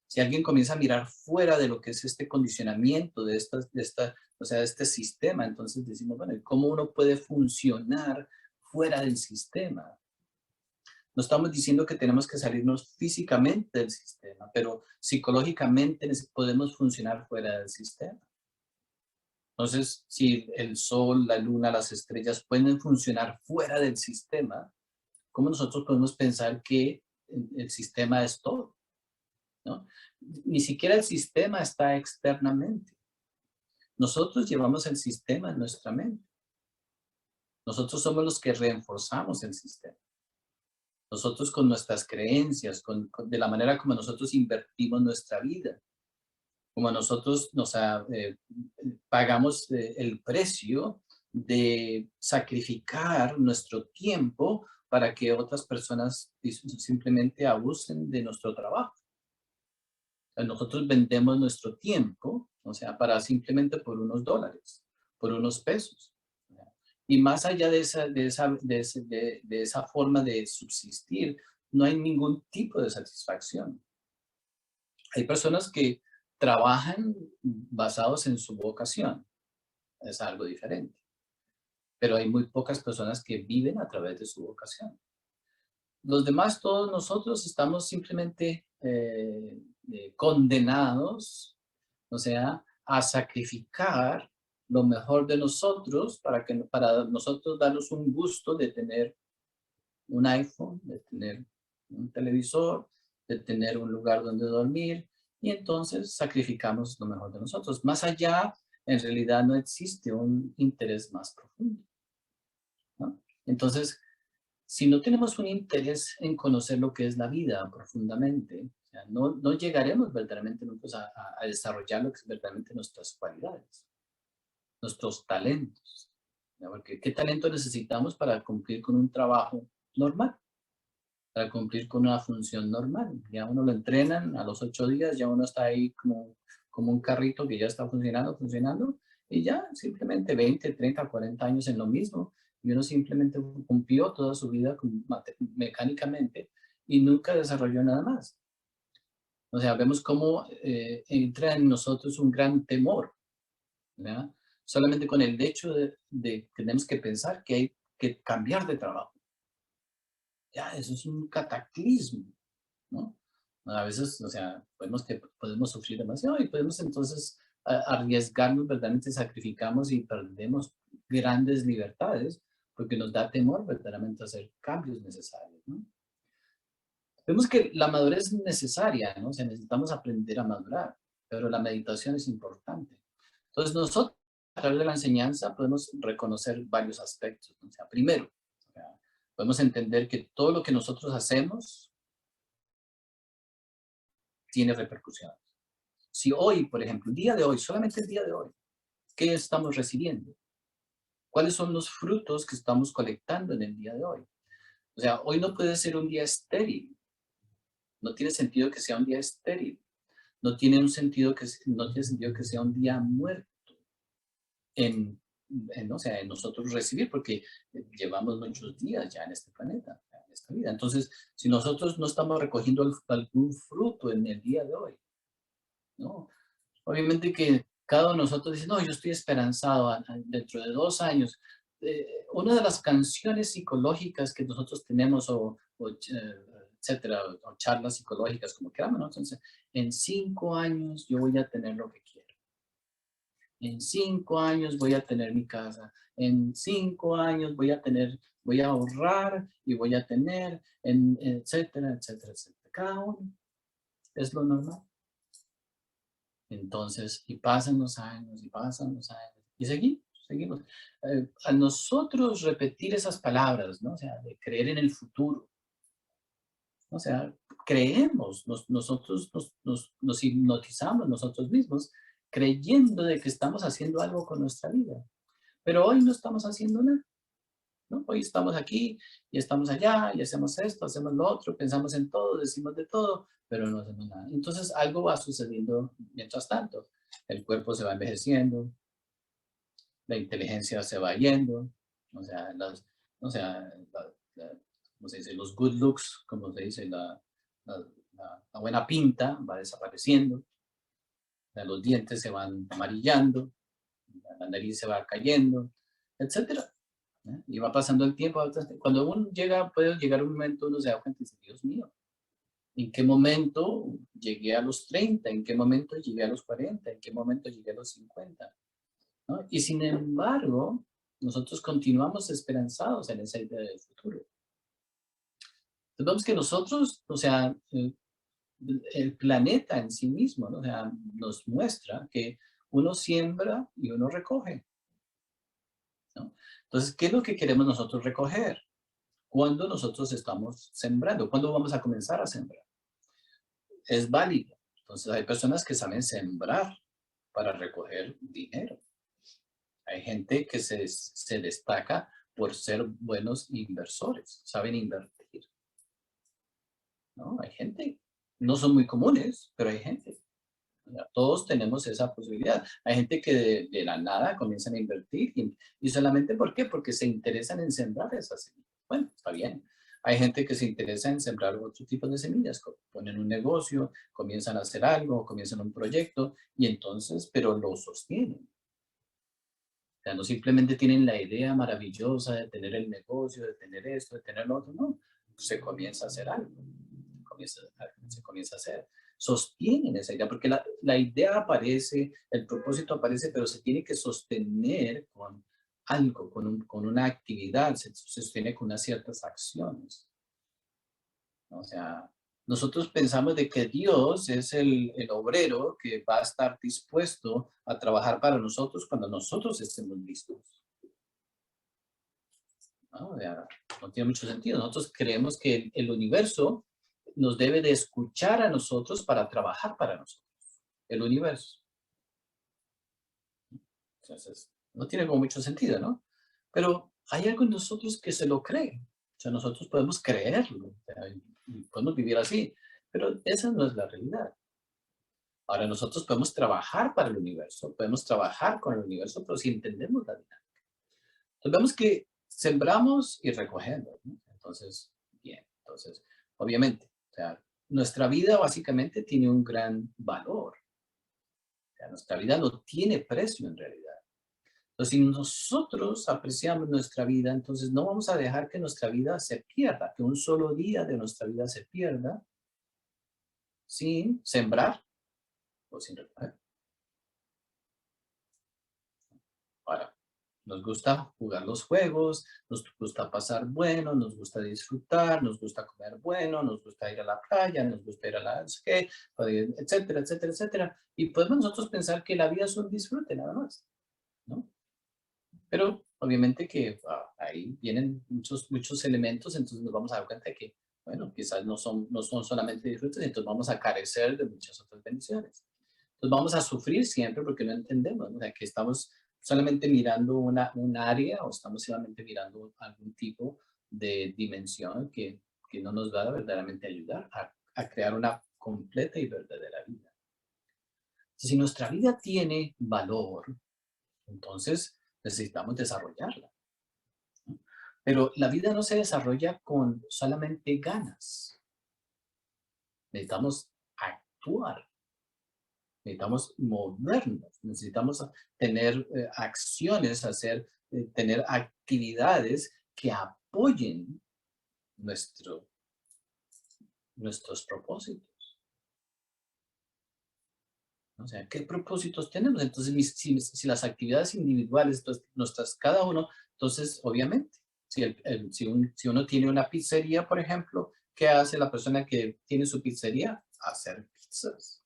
[SPEAKER 1] Si alguien comienza a mirar fuera de lo que es este condicionamiento, o sea, de este sistema, entonces decimos, bueno, ¿cómo uno puede funcionar fuera del sistema? No estamos diciendo que tenemos que salirnos físicamente del sistema, pero psicológicamente podemos funcionar fuera del sistema. Entonces, si el sol, la luna, las estrellas pueden funcionar fuera del sistema, ¿cómo nosotros podemos pensar que el sistema es todo? ¿No? Ni siquiera el sistema está externamente. Nosotros llevamos el sistema en nuestra mente. Nosotros somos los que reforzamos el sistema. Nosotros con nuestras creencias, de la manera como nosotros invertimos nuestra vida, como nosotros pagamos el precio de sacrificar nuestro tiempo para que otras personas simplemente abusen de nuestro trabajo. O sea, nosotros vendemos nuestro tiempo, o sea, para simplemente por unos dólares, por unos pesos. Y más allá de esa forma de subsistir, no hay ningún tipo de satisfacción. Hay personas que trabajan basados en su vocación, es algo diferente. Pero hay muy pocas personas que viven a través de su vocación. Los demás, todos nosotros, estamos simplemente condenados, o sea, a sacrificar lo mejor de nosotros para nosotros darnos un gusto de tener un iPhone, de tener un televisor, de tener un lugar donde dormir, y entonces sacrificamos lo mejor de nosotros. Más allá, en realidad no existe un interés más profundo, ¿no? Entonces, si no tenemos un interés en conocer lo que es la vida profundamente, o sea, no llegaremos verdaderamente a desarrollar lo que es verdaderamente nuestras cualidades, nuestros talentos. ¿No? Porque ¿qué talento necesitamos para cumplir con un trabajo normal? Para cumplir con una función normal. Ya uno lo entrenan a los 8 días, ya uno está ahí como un carrito que ya está funcionando, y ya simplemente 20, 30, 40 años en lo mismo, y uno simplemente cumplió toda su vida mecánicamente y nunca desarrolló nada más. O sea, vemos cómo entra en nosotros un gran temor, ¿verdad? Solamente con el hecho de que tenemos que pensar que hay que cambiar de trabajo. Ya, eso es un cataclismo, ¿no? A veces, o sea, podemos sufrir demasiado y podemos entonces arriesgarnos, verdaderamente sacrificamos y perdemos grandes libertades porque nos da temor verdaderamente hacer cambios necesarios, ¿no? Vemos que la madurez es necesaria, ¿no? O sea, necesitamos aprender a madurar, pero la meditación es importante. Entonces, nosotros, a través de la enseñanza, podemos reconocer varios aspectos, ¿no? O sea, primero, o sea, podemos entender que todo lo que nosotros hacemos tiene repercusiones. Si hoy, por ejemplo, el día de hoy, solamente el día de hoy, ¿qué estamos recibiendo? ¿Cuáles son los frutos que estamos colectando en el día de hoy? O sea, hoy no puede ser un día estéril. No tiene sentido que sea un día estéril. No tiene sentido que sea un día muerto o sea, en nosotros recibir, porque llevamos muchos días ya en este planeta, en esta vida. Entonces, si nosotros no estamos recogiendo algún fruto en el día de hoy, ¿no? Obviamente que cada uno de nosotros dice, no, yo estoy esperanzado dentro de 2 años. Una de las canciones psicológicas que nosotros tenemos, etcétera, o charlas psicológicas, como queramos, ¿no? Entonces, en 5 años yo voy a tener lo que quiero. En 5 años voy a tener mi casa. En 5 años voy a ahorrar y voy a tener, etcétera, etcétera, etcétera. Cada uno es lo normal. Entonces, y pasan los años, y pasan los años, y seguimos. A nosotros repetir esas palabras, ¿no? O sea, de creer en el futuro. O sea, creemos, nosotros nos hipnotizamos nosotros mismos creyendo de que estamos haciendo algo con nuestra vida. Pero hoy no estamos haciendo nada, ¿no? Hoy estamos aquí y estamos allá y hacemos esto, hacemos lo otro, pensamos en todo, decimos de todo, pero no hacemos nada. Entonces algo va sucediendo mientras tanto. El cuerpo se va envejeciendo, la inteligencia se va yendo, o sea, ¿cómo se dice? Los good looks, como se dice, la buena pinta va desapareciendo, o sea, los dientes se van amarillando, la nariz se va cayendo, etcétera. Y va pasando el tiempo. Cuando uno puede llegar un momento, uno se da cuenta y dice, Dios mío, ¿en qué momento llegué a los 30? ¿En qué momento llegué a los 40? ¿En qué momento llegué a los 50? ¿No? Y sin embargo, nosotros continuamos esperanzados en esa idea del futuro. Entonces vemos que nosotros, o sea, el planeta en sí mismo, ¿no? O sea, nos muestra que uno siembra y uno recoge, ¿no? Entonces, ¿qué es lo que queremos nosotros recoger? Cuando nosotros estamos sembrando, ¿cuándo vamos a comenzar a sembrar? Es válido. Entonces, hay personas que saben sembrar para recoger dinero. Hay gente que se destaca por ser buenos inversores, saben invertir, ¿no? Hay gente, no son muy comunes, pero hay gente. Todos tenemos esa posibilidad. Hay gente que de la nada comienzan a invertir y solamente ¿por qué? Porque se interesan en sembrar esas semillas. Bueno, está bien. Hay gente que se interesa en sembrar otro tipo de semillas, ponen un negocio, comienzan a hacer algo, comienzan un proyecto y entonces, pero lo sostienen. O sea, no simplemente tienen la idea maravillosa de tener el negocio, de tener esto, de tener lo otro, no. Se comienza a hacer algo, se comienza a hacer. Sostienen esa idea, porque la idea aparece, el propósito aparece, pero se tiene que sostener con algo, con una actividad, se sostiene con unas ciertas acciones, ¿no? O sea, nosotros pensamos de que Dios es el obrero que va a estar dispuesto a trabajar para nosotros cuando nosotros estemos listos, ¿no? O sea, no tiene mucho sentido. Nosotros creemos que el universo nos debe de escuchar a nosotros para trabajar para nosotros. El universo. Entonces, no tiene como mucho sentido, ¿no? Pero hay algo en nosotros que se lo cree. O sea, nosotros podemos creerlo, o sea, y podemos vivir así, pero esa no es la realidad. Ahora, nosotros podemos trabajar para el universo, podemos trabajar con el universo, pero si entendemos la dinámica. Entonces, vemos que sembramos y recogemos, ¿no? Entonces, bien, entonces, obviamente, o sea, nuestra vida básicamente tiene un gran valor. O sea, nuestra vida no tiene precio en realidad. Entonces, si nosotros apreciamos nuestra vida, entonces no vamos a dejar que nuestra vida se pierda, que un solo día de nuestra vida se pierda sin sembrar o sin recoger. Ahora, nos gusta jugar los juegos, nos gusta pasar bueno, nos gusta disfrutar, nos gusta comer bueno, nos gusta ir a la playa, nos gusta ir a la etcétera, etcétera, etcétera. Y podemos nosotros pensar que la vida es un disfrute nada más, ¿no? Pero obviamente que ahí vienen muchos elementos, entonces nos vamos a dar cuenta de que Bueno, quizás no son solamente disfrutes, entonces vamos a carecer de muchas otras bendiciones. Entonces vamos a sufrir siempre porque no entendemos, ¿no? O sea, que estamos solamente mirando un área o estamos solamente mirando algún tipo de dimensión que no nos va a verdaderamente ayudar a crear una completa y verdadera vida. Si nuestra vida tiene valor, entonces necesitamos desarrollarla, ¿no? Pero la vida no se desarrolla con solamente ganas. Necesitamos actuar, necesitamos movernos, necesitamos tener acciones, tener actividades que apoyen nuestro, nuestros propósitos. O sea, ¿qué propósitos tenemos? Entonces, si las actividades individuales, entonces, nuestras, cada uno, entonces, obviamente, si uno tiene una pizzería, por ejemplo, ¿qué hace la persona que tiene su pizzería? Hacer pizzas,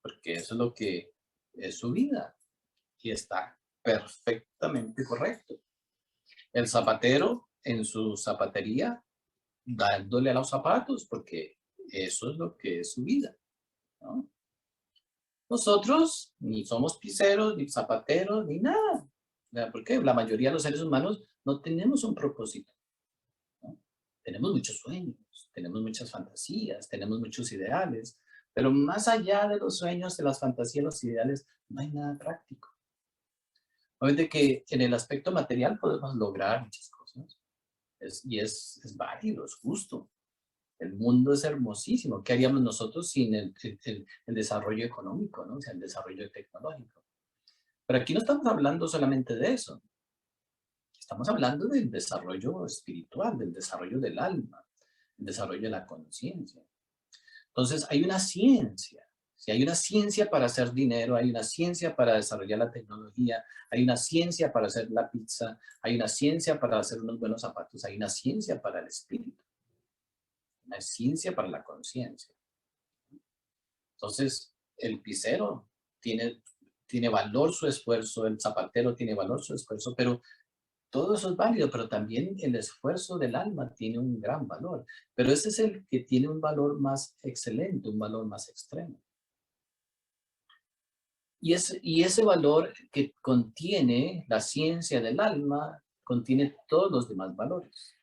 [SPEAKER 1] porque eso es lo que es su vida y está perfectamente correcto. El zapatero en su zapatería, dándole a los zapatos, porque eso es lo que es su vida, ¿no? Nosotros ni somos pizzeros, ni zapateros, ni nada. Porque la mayoría de los seres humanos no tenemos un propósito, ¿no? Tenemos muchos sueños, tenemos muchas fantasías, tenemos muchos ideales, pero más allá de los sueños, de las fantasías, los ideales, no hay nada práctico. Obviamente que en el aspecto material podemos lograr muchas cosas, es válido, es justo. El mundo es hermosísimo. ¿Qué haríamos nosotros sin el desarrollo económico, ¿no? O sea, el desarrollo tecnológico? Pero aquí no estamos hablando solamente de eso. Estamos hablando del desarrollo espiritual, del desarrollo del alma, el desarrollo de la conciencia. Entonces, hay una ciencia. Si hay una ciencia para hacer dinero, hay una ciencia para desarrollar la tecnología, hay una ciencia para hacer la pizza, hay una ciencia para hacer unos buenos zapatos, hay una ciencia para el espíritu, una ciencia para la conciencia. Entonces, el pizzero tiene valor su esfuerzo, el zapatero tiene valor su esfuerzo, pero todo eso es válido, pero también el esfuerzo del alma tiene un gran valor. Pero ese es el que tiene un valor más excelente, un valor más extremo. Y ese valor que contiene la ciencia del alma, contiene todos los demás valores.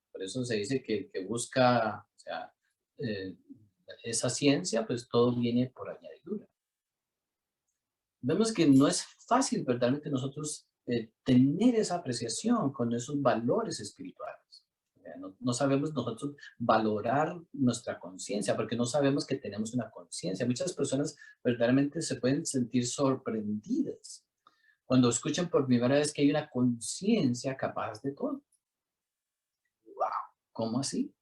[SPEAKER 1] Por eso se dice que el que busca, o sea, eh, esa ciencia, pues todo viene por añadidura. Vemos que no es fácil verdaderamente nosotros tener esa apreciación con esos valores espirituales. No sabemos nosotros valorar nuestra conciencia porque no sabemos que tenemos una conciencia. Muchas personas verdaderamente se pueden sentir sorprendidas cuando escuchan por primera vez que hay una conciencia capaz de todo. ¡Wow! ¿Cómo así?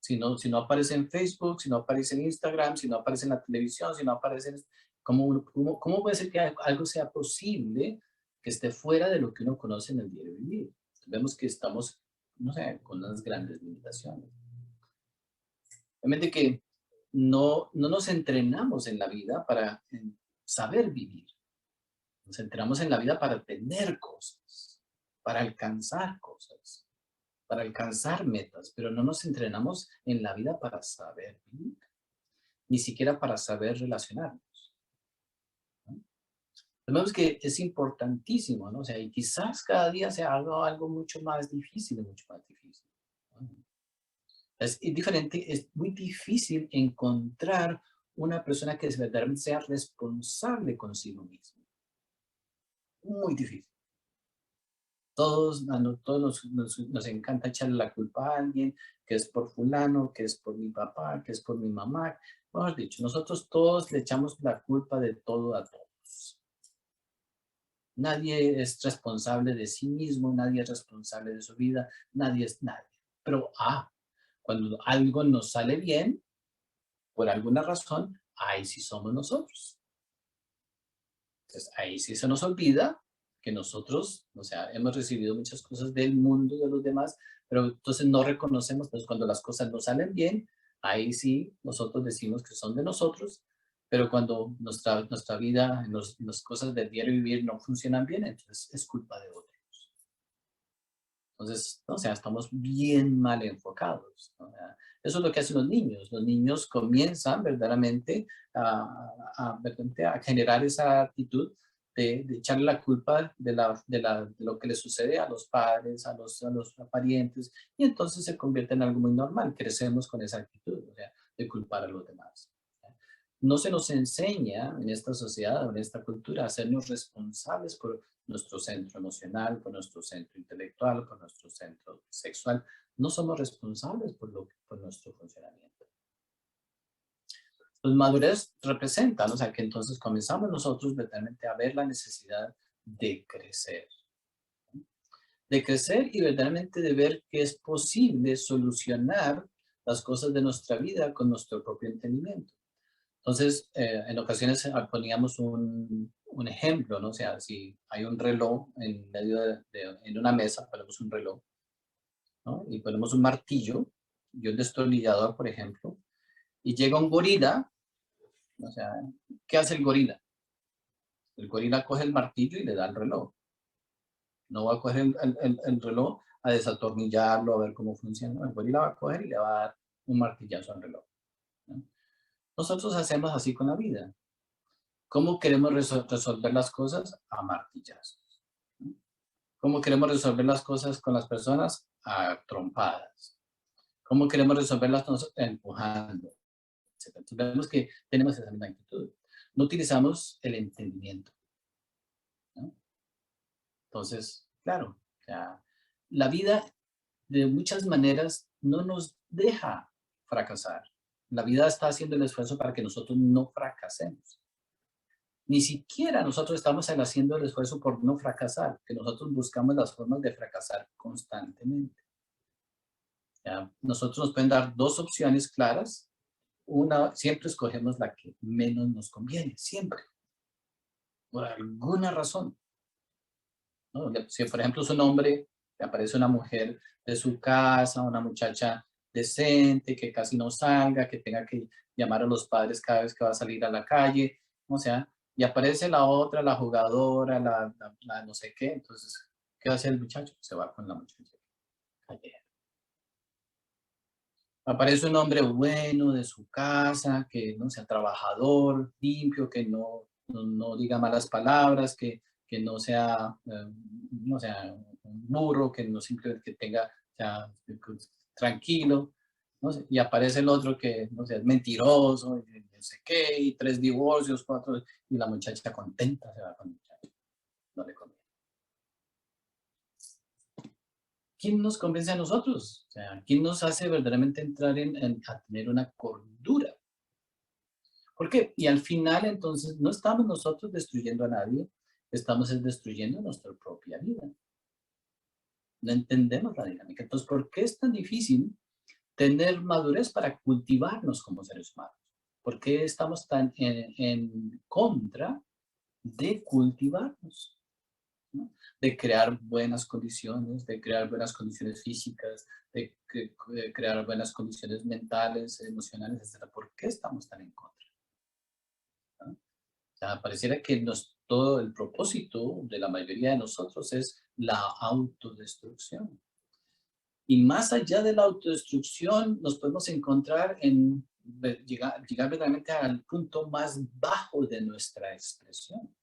[SPEAKER 1] Si no aparece en Facebook, si no aparece en Instagram, si no aparece en la televisión, si no aparece en... ¿Cómo puede ser que algo sea posible que esté fuera de lo que uno conoce en el diario vivir? Vemos que estamos, no sé, con unas grandes limitaciones. Obviamente que no nos entrenamos en la vida para saber vivir. Nos entrenamos en la vida para tener cosas, para alcanzar cosas, para alcanzar metas, pero no nos entrenamos en la vida para saber vivir, ni siquiera para saber relacionarnos, ¿no? Vemos que es importantísimo, ¿no? O sea, y quizás cada día se haga algo mucho más difícil, mucho más difícil, ¿no? Es diferente, es muy difícil encontrar una persona que verdaderamente sea responsable consigo mismo. Muy difícil. Todos nos encanta echarle la culpa a alguien, que es por fulano, que es por mi papá, que es por mi mamá. Mejor dicho, nosotros todos le echamos la culpa de todo a todos. Nadie es responsable de sí mismo, nadie es responsable de su vida, nadie es nadie. Pero, cuando algo nos sale bien, por alguna razón, ahí sí somos nosotros. Entonces, ahí sí se nos olvida que nosotros, o sea, hemos recibido muchas cosas del mundo, de los demás, pero entonces no reconocemos, pues cuando las cosas no salen bien, ahí sí nosotros decimos que son de nosotros, pero cuando nuestra vida, las cosas del diario vivir no funcionan bien, entonces es culpa de otros. Entonces, o sea, estamos bien mal enfocados, ¿no? O sea, eso es lo que hacen los niños. Los niños comienzan verdaderamente verdaderamente a generar esa actitud de echarle la culpa de lo que les sucede a los padres, a los parientes, y entonces se convierte en algo muy normal. Crecemos con esa actitud, o sea, de culpar a los demás. No se nos enseña en esta sociedad o en esta cultura a hacernos responsables por nuestro centro emocional, por nuestro centro intelectual, por nuestro centro sexual. No somos responsables por nuestro funcionamiento. Pues madurez representan, o sea, que entonces comenzamos nosotros verdaderamente a ver la necesidad de crecer. De crecer y verdaderamente de ver que es posible solucionar las cosas de nuestra vida con nuestro propio entendimiento. Entonces, en ocasiones poníamos un ejemplo, ¿no? O sea, si hay un reloj en medio en una mesa, ponemos un reloj, ¿no? Y ponemos un martillo y un destornillador, por ejemplo, y llega un gorila, o sea, ¿qué hace el gorila? El gorila coge el martillo y le da el reloj. No va a coger el reloj a desatornillarlo, a ver cómo funciona. El gorila va a coger y le va a dar un martillazo al reloj, ¿no? Nosotros hacemos así con la vida. ¿Cómo queremos resolver las cosas? A martillazos. ¿No? ¿Cómo queremos resolver las cosas con las personas? A trompadas. ¿Cómo queremos resolver las cosas? Empujando, etc. Entonces vemos que tenemos esa misma actitud. No utilizamos el entendimiento, ¿no? Entonces, claro, o sea, la vida de muchas maneras no nos deja fracasar. La vida está haciendo el esfuerzo para que nosotros no fracasemos. Ni siquiera nosotros estamos haciendo el esfuerzo por no fracasar, que nosotros buscamos las formas de fracasar constantemente. ¿Ya? Nosotros nos pueden dar dos opciones claras. Una, siempre escogemos la que menos nos conviene, siempre, por alguna razón, ¿no? Si, por ejemplo, es un hombre, le aparece una mujer de su casa, una muchacha decente, que casi no salga, que tenga que llamar a los padres cada vez que va a salir a la calle, o sea, y aparece la otra, la jugadora, la no sé qué, entonces, ¿qué hace el muchacho? Se va con la muchacha callejera. Aparece un hombre bueno de su casa, que no sea trabajador, limpio, que no diga malas palabras, que no sea, no sea un burro, que no simplemente que tenga, o sea, tranquilo, no sé. Y aparece el otro que, no sé, es mentiroso, y no sé qué, y 3 divorcios, 4, y la muchacha contenta se va con el muchacho, no le conviene. ¿Quién nos convence a nosotros? O sea, ¿quién nos hace verdaderamente entrar a tener una cordura? ¿Por qué? Y al final, entonces, no estamos nosotros destruyendo a nadie, estamos destruyendo nuestra propia vida. No entendemos la dinámica. Entonces, ¿por qué es tan difícil tener madurez para cultivarnos como seres humanos? ¿Por qué estamos tan en contra de cultivarnos? ¿No? De crear buenas condiciones, de crear buenas condiciones físicas, de crear buenas condiciones mentales, emocionales, etc. ¿Por qué estamos tan en contra? ¿No? O sea, pareciera que todo el propósito de la mayoría de nosotros es la autodestrucción. Y más allá de la autodestrucción, nos podemos encontrar en llegar verdaderamente al punto más bajo de nuestra expresión.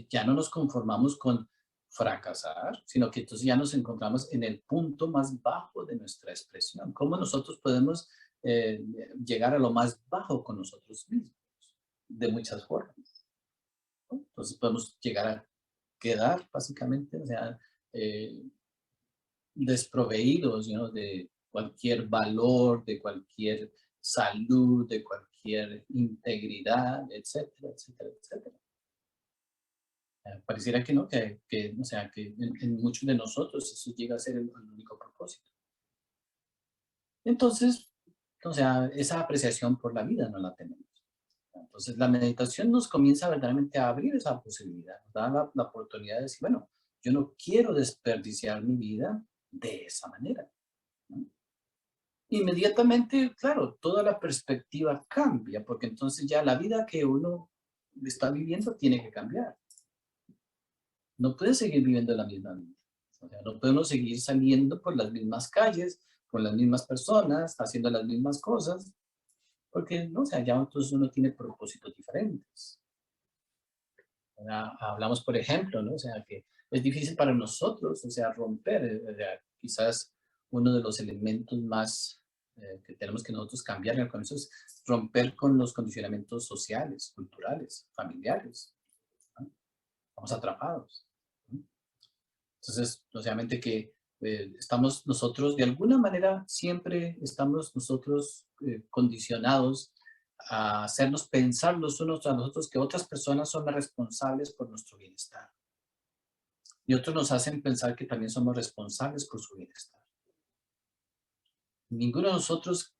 [SPEAKER 1] Ya no nos conformamos con fracasar, sino que entonces ya nos encontramos en el punto más bajo de nuestra expresión. ¿Cómo nosotros podemos eh, llegar a lo más bajo con nosotros mismos? De muchas formas, ¿no? Entonces podemos llegar a quedar básicamente, o sea, eh, desproveídos, ¿no? De cualquier valor, de cualquier salud, de cualquier integridad, etcétera, etcétera, etcétera. Pareciera que no, o sea, que en muchos de nosotros eso llega a ser el único propósito. Entonces, o sea, esa apreciación por la vida no la tenemos. Entonces, la meditación nos comienza verdaderamente a abrir esa posibilidad, nos da la oportunidad de decir, bueno, yo no quiero desperdiciar mi vida de esa manera, ¿no? Inmediatamente, claro, toda la perspectiva cambia, porque entonces ya la vida que uno está viviendo tiene que cambiar. No puede seguir viviendo la misma vida. O sea, no podemos seguir saliendo por las mismas calles, con las mismas personas, haciendo las mismas cosas, porque, ¿no? O sea, ya entonces uno tiene propósitos diferentes. Hablamos, por ejemplo, ¿no? O sea, que es difícil para nosotros, o sea, romper, o sea, quizás uno de los elementos más que tenemos que nosotros cambiar en el comienzo es romper con los condicionamientos sociales, culturales, familiares, ¿no? Estamos atrapados, ¿no? Entonces, obviamente que estamos nosotros, de alguna manera, siempre estamos nosotros condicionados a hacernos pensar los unos a los otros que otras personas son las responsables por nuestro bienestar. Y otros nos hacen pensar que también somos responsables por su bienestar. Ninguno de nosotros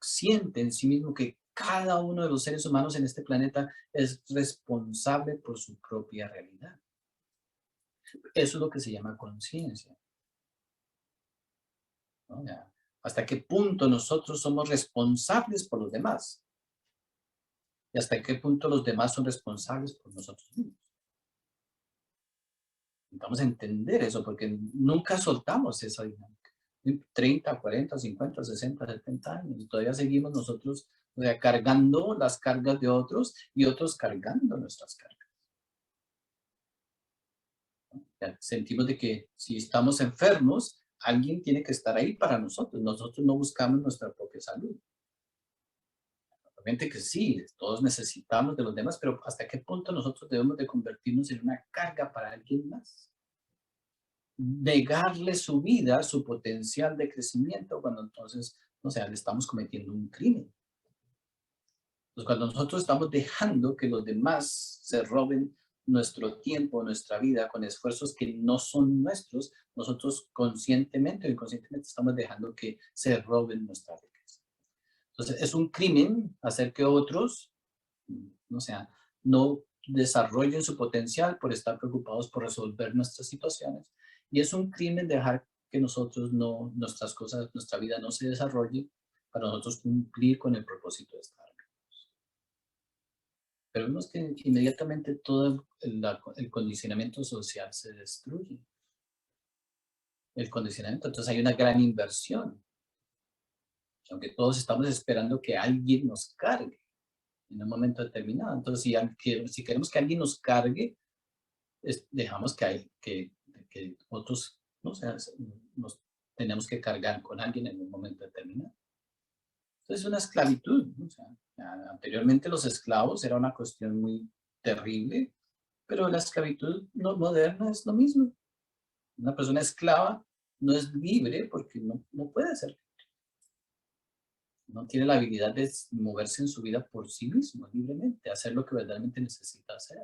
[SPEAKER 1] siente en sí mismo que cada uno de los seres humanos en este planeta es responsable por su propia realidad. Eso es lo que se llama conciencia, ¿no? ¿Hasta qué punto nosotros somos responsables por los demás? ¿Y hasta qué punto los demás son responsables por nosotros mismos? Vamos a entender eso porque nunca soltamos esa dinámica. 30, 40, 50, 60, 70 años. Y todavía seguimos nosotros, o sea, cargando las cargas de otros y otros cargando nuestras cargas. Ya sentimos de que si estamos enfermos, alguien tiene que estar ahí para nosotros. Nosotros no buscamos nuestra propia salud. Obviamente que sí, todos necesitamos de los demás, pero ¿hasta qué punto nosotros debemos de convertirnos en una carga para alguien más? Negarle su vida, su potencial de crecimiento, cuando entonces, o sea, le estamos cometiendo un crimen. Pues cuando nosotros estamos dejando que los demás se roben nuestro tiempo, nuestra vida, con esfuerzos que no son nuestros, nosotros conscientemente o inconscientemente estamos dejando que se roben nuestra riqueza. Entonces, es un crimen hacer que otros, o sea, no desarrollen su potencial por estar preocupados por resolver nuestras situaciones. Y es un crimen dejar que nosotros no, nuestras cosas, nuestra vida no se desarrolle para nosotros cumplir con el propósito de estar. Pero vemos que inmediatamente todo el condicionamiento social se destruye. El condicionamiento, entonces hay una gran inversión. Aunque todos estamos esperando que alguien nos cargue en un momento determinado. Entonces, si queremos que alguien nos cargue, dejamos que otros, ¿no? O sea, nos tenemos que cargar con alguien en un momento determinado. Entonces, es una esclavitud, ¿no? O sea, anteriormente los esclavos era una cuestión muy terrible, pero la esclavitud no, moderna es lo mismo. Una persona esclava no es libre porque no puede ser. No tiene la habilidad de moverse en su vida por sí mismo, libremente, hacer lo que verdaderamente necesita hacer.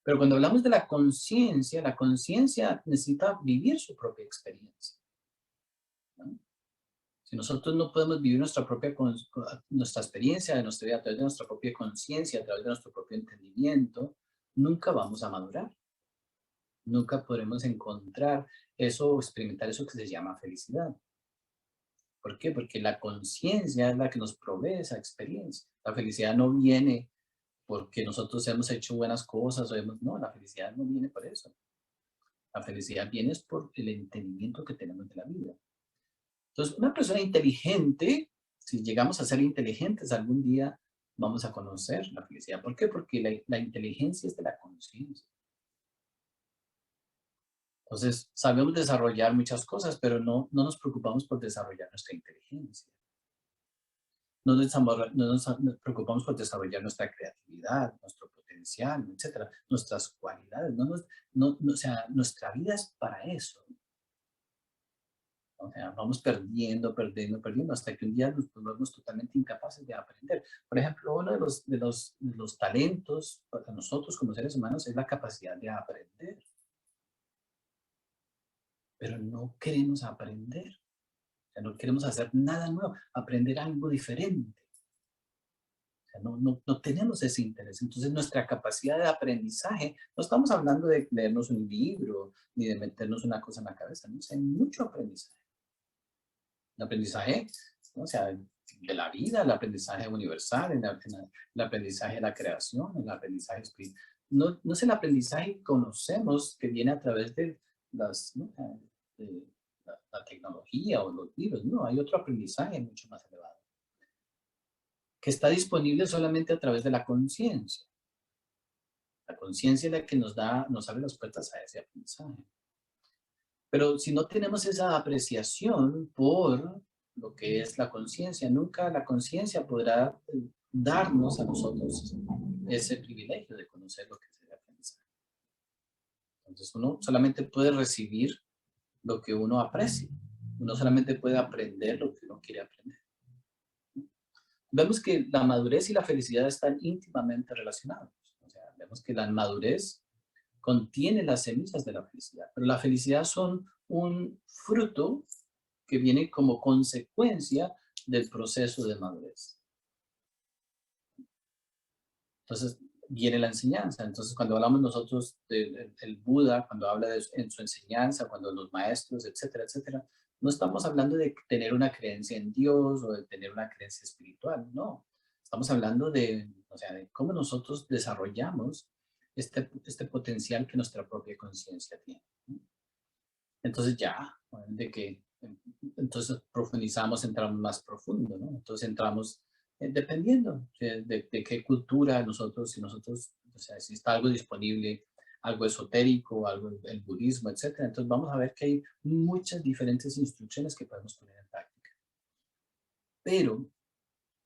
[SPEAKER 1] Pero cuando hablamos de la conciencia necesita vivir su propia experiencia, ¿no? Si nosotros no podemos vivir nuestra experiencia de nuestra vida a través de nuestra propia conciencia, a través de nuestro propio entendimiento, nunca vamos a madurar. Nunca podremos encontrar eso o experimentar eso que se llama felicidad. ¿Por qué? Porque la conciencia es la que nos provee esa experiencia. La felicidad no viene porque nosotros hemos hecho buenas cosas no, la felicidad no viene por eso. La felicidad viene por el entendimiento que tenemos de la vida. Entonces, una persona inteligente, si llegamos a ser inteligentes algún día, vamos a conocer la felicidad. ¿Por qué? Porque la inteligencia es de la conciencia. Entonces, sabemos desarrollar muchas cosas, pero no nos preocupamos por desarrollar nuestra inteligencia. No nos preocupamos por desarrollar nuestra creatividad, nuestro potencial, etcétera, nuestras cualidades. O sea, nuestra vida es para eso. O sea, vamos perdiendo hasta que un día nos volvemos totalmente incapaces de aprender. Por ejemplo, uno de los talentos para nosotros como seres humanos es la capacidad de aprender. Pero no queremos aprender. O sea, no queremos hacer nada nuevo, aprender algo diferente. O sea, no tenemos ese interés. Entonces, nuestra capacidad de aprendizaje, no estamos hablando de leernos un libro ni de meternos una cosa en la cabeza, ¿no? O sea, hay mucho aprendizaje. El aprendizaje, ¿no? O sea, de la vida, el aprendizaje universal, el aprendizaje de la creación, el aprendizaje espiritual. No es el aprendizaje que conocemos que viene a través ¿no? La tecnología o los libros. No, hay otro aprendizaje mucho más elevado, que está disponible solamente a través de la conciencia. La conciencia es la que nos abre las puertas a ese aprendizaje. Pero si no tenemos esa apreciación por lo que es la conciencia, nunca la conciencia podrá darnos a nosotros ese privilegio de conocer lo que es el aprendizaje. Entonces uno solamente puede recibir lo que uno aprecia. Uno solamente puede aprender lo que uno quiere aprender. Vemos que la madurez y la felicidad están íntimamente relacionados. O sea, vemos que la madurez contiene las semillas de la felicidad, pero la felicidad son un fruto que viene como consecuencia del proceso de madurez. Entonces, viene la enseñanza. Entonces, cuando hablamos nosotros del Buda, cuando habla en su enseñanza, cuando los maestros, etcétera, etcétera, no estamos hablando de tener una creencia en Dios o de tener una creencia espiritual, no. Estamos hablando o sea, de cómo nosotros desarrollamos este potencial que nuestra propia conciencia tiene. Entonces ya, entonces profundizamos, entramos más profundo, ¿no? Entonces entramos, dependiendo de qué cultura si nosotros, o sea, si está algo disponible, algo esotérico, algo el budismo, etcétera. Entonces vamos a ver que hay muchas diferentes instrucciones que podemos poner en práctica. Pero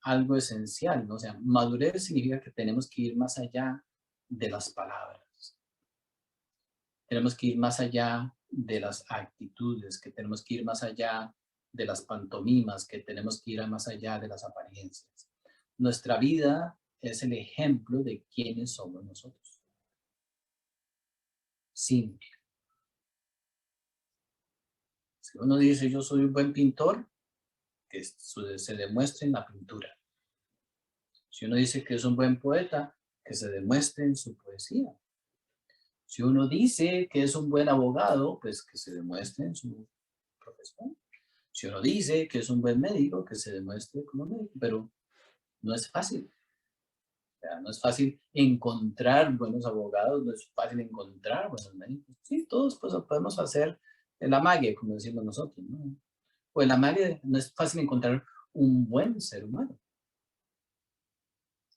[SPEAKER 1] algo esencial, ¿no? O sea, madurez significa que tenemos que ir más allá de las palabras. Tenemos que ir más allá de las actitudes, que tenemos que ir más allá de las pantomimas, que tenemos que ir más allá de las apariencias. Nuestra vida es el ejemplo de quiénes somos nosotros. Simple. Si uno dice yo soy un buen pintor, que se demuestre en la pintura. Si uno dice que es un buen poeta, que se demuestre en su poesía. Si uno dice que es un buen abogado, pues que se demuestre en su profesión. Si uno dice que es un buen médico, que se demuestre como médico, pero no es fácil. O sea, no es fácil encontrar buenos abogados, no es fácil encontrar buenos médicos. Sí, todos pues, podemos hacer el amague, como decimos nosotros, ¿no? O el amague, no es fácil encontrar un buen ser humano.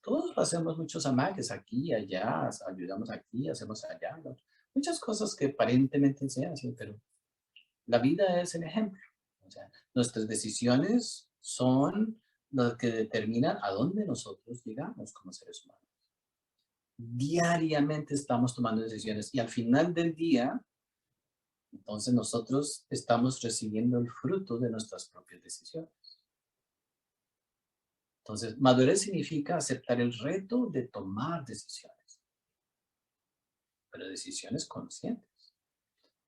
[SPEAKER 1] Todos hacemos muchos amagues aquí y allá, ayudamos aquí, hacemos allá, ¿no? Muchas cosas que aparentemente se hacen, pero la vida es el ejemplo. O sea, nuestras decisiones son las que determinan a dónde nosotros llegamos como seres humanos. Diariamente estamos tomando decisiones y al final del día, entonces nosotros estamos recibiendo el fruto de nuestras propias decisiones. Entonces, madurez significa aceptar el reto de tomar decisiones, pero decisiones conscientes.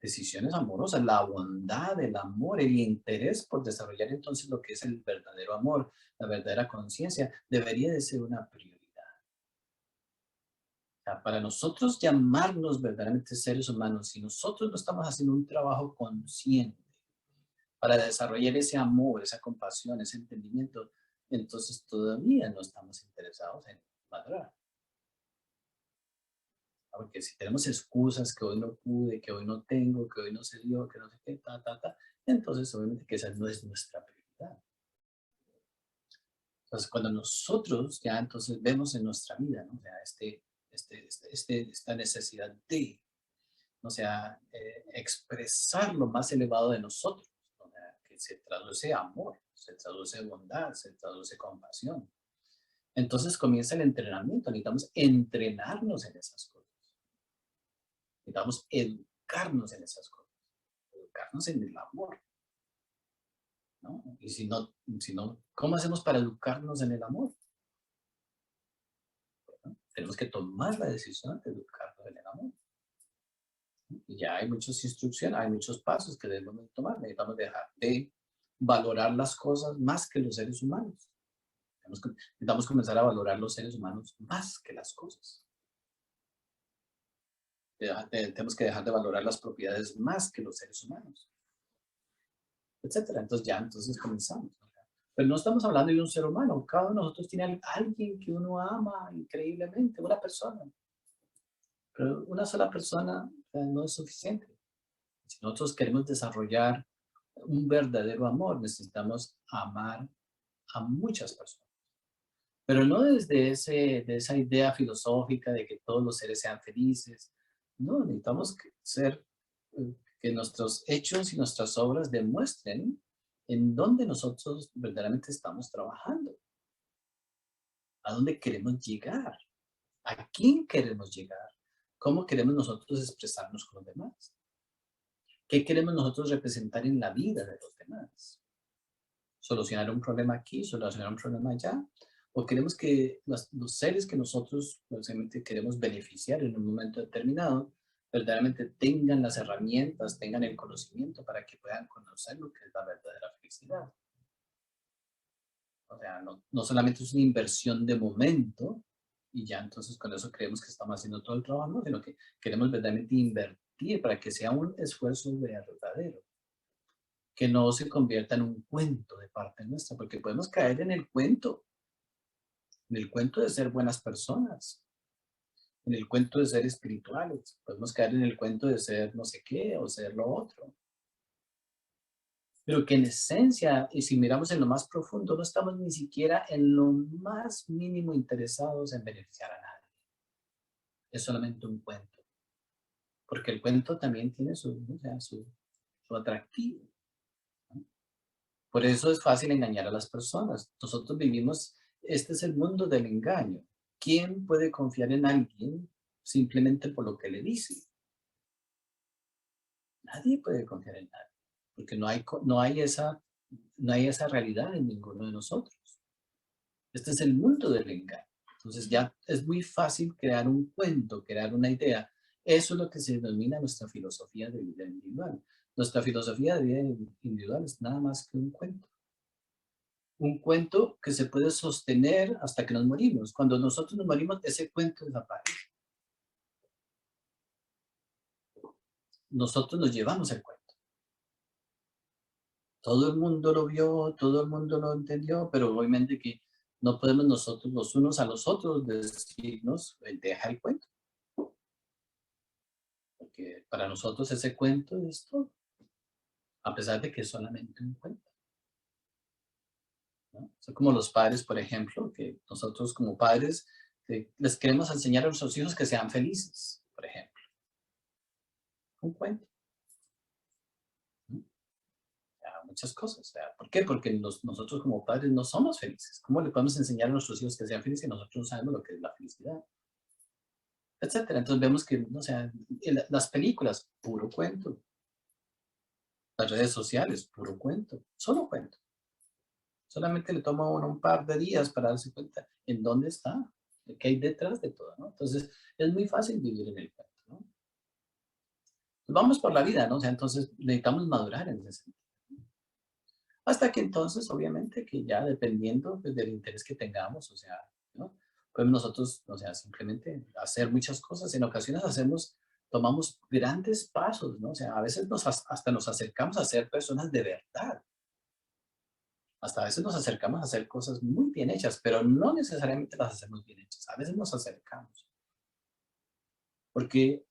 [SPEAKER 1] Decisiones amorosas, la bondad, el amor, el interés por desarrollar entonces lo que es el verdadero amor, la verdadera conciencia, debería de ser una prioridad. O sea, para nosotros llamarnos verdaderamente seres humanos, si nosotros no estamos haciendo un trabajo consciente para desarrollar ese amor, esa compasión, ese entendimiento, entonces todavía no estamos interesados en madurar. Porque si tenemos excusas que hoy no pude, que hoy no tengo, que hoy no se dio, que no sé qué, entonces obviamente que esa no es nuestra prioridad. Entonces cuando nosotros ya entonces vemos en nuestra vida, ¿no? O sea, esta necesidad de, o sea, expresar lo más elevado de nosotros, o sea, que se traduce amor, se traduce bondad, se traduce compasión. Entonces comienza el entrenamiento, necesitamos entrenarnos en esas cosas. Necesitamos educarnos en esas cosas, educarnos en el amor, ¿no? Y si no, ¿cómo hacemos para educarnos en el amor? Bueno, tenemos que tomar la decisión de educarnos en el amor. Y ya hay muchas instrucciones, hay muchos pasos que debemos tomar. Necesitamos dejar de valorar las cosas más que los seres humanos. Necesitamos comenzar a valorar los seres humanos más que las cosas. Tenemos que dejar de valorar las propiedades más que los seres humanos, etcétera. Entonces comenzamos, ¿no? Pero no estamos hablando de un ser humano. Cada uno de nosotros tiene a alguien que uno ama increíblemente, una persona. Pero una sola persona no es suficiente. Si nosotros queremos desarrollar un verdadero amor, necesitamos amar a muchas personas. Pero no desde de esa idea filosófica de que todos los seres sean felices. No, necesitamos que nuestros hechos y nuestras obras demuestren en dónde nosotros verdaderamente estamos trabajando, a dónde queremos llegar, a quién queremos llegar, cómo queremos nosotros expresarnos con los demás, qué queremos nosotros representar en la vida de los demás. Solucionar un problema aquí, solucionar un problema allá, o queremos que los seres que nosotros básicamente queremos beneficiar en un momento determinado, verdaderamente tengan las herramientas, tengan el conocimiento para que puedan conocer lo que es la verdadera felicidad. O sea, no solamente es una inversión de momento y ya entonces con eso creemos que estamos haciendo todo el trabajo, no, sino que queremos verdaderamente invertir para que sea un esfuerzo verdadero, que no se convierta en un cuento de parte nuestra, porque podemos caer en el cuento de ser buenas personas, en el cuento de ser espirituales, podemos caer en el cuento de ser no sé qué o ser lo otro. Pero que en esencia, y si miramos en lo más profundo, no estamos ni siquiera en lo más mínimo interesados en beneficiar a nadie. Es solamente un cuento. Porque el cuento también tiene su atractivo. Por eso es fácil engañar a las personas. Nosotros vivimos, este es el mundo del engaño. ¿Quién puede confiar en alguien simplemente por lo que le dice? Nadie puede confiar en nadie, porque no hay esa realidad en ninguno de nosotros. Este es el mundo del engaño. Entonces ya es muy fácil crear un cuento, crear una idea. Eso es lo que se denomina nuestra filosofía de vida individual. Nuestra filosofía de vida individual es nada más que un cuento. Un cuento que se puede sostener hasta que nos morimos. Cuando nosotros nos morimos, ese cuento desaparece. Nosotros nos llevamos el cuento. Todo el mundo lo vio, todo el mundo lo entendió, pero obviamente que no podemos nosotros los unos a los otros decirnos, deja el cuento. Porque para nosotros ese cuento es todo, a pesar de que es solamente un cuento, ¿no? Son como los padres, por ejemplo, que nosotros como padres les queremos enseñar a nuestros hijos que sean felices, por ejemplo. Un cuento, ¿no? O sea, muchas cosas. O sea, ¿por qué? Porque nosotros como padres no somos felices. ¿Cómo le podemos enseñar a nuestros hijos que sean felices si nosotros no sabemos lo que es la felicidad? Etcétera. Entonces vemos que, o sea, las películas, puro cuento. Las redes sociales, puro cuento. Solo cuento. Solamente le toma a uno un par de días para darse cuenta en dónde está, qué hay detrás de todo, ¿no? Entonces, es muy fácil vivir en el cuento, ¿no? Pues vamos por la vida, ¿no? O sea, entonces necesitamos madurar en ese sentido. Hasta que entonces, obviamente, que ya dependiendo pues, del interés que tengamos, o sea, ¿no? Pues nosotros, o sea, simplemente hacer muchas cosas. En ocasiones tomamos grandes pasos, ¿no? O sea, a veces hasta nos acercamos a ser personas de verdad. Hasta a veces nos acercamos a hacer cosas muy bien hechas, pero no necesariamente las hacemos bien hechas. A veces nos acercamos. Porque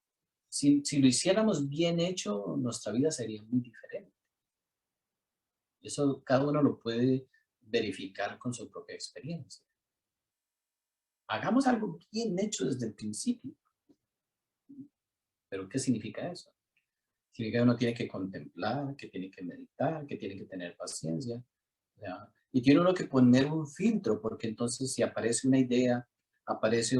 [SPEAKER 1] si lo hiciéramos bien hecho, nuestra vida sería muy diferente. Eso cada uno lo puede verificar con su propia experiencia. Hagamos algo bien hecho desde el principio. ¿Pero qué significa eso? Significa que uno tiene que contemplar, que tiene que meditar, que tiene que tener paciencia. ¿Ya? Y tiene uno que poner un filtro, porque entonces si aparece una idea, aparece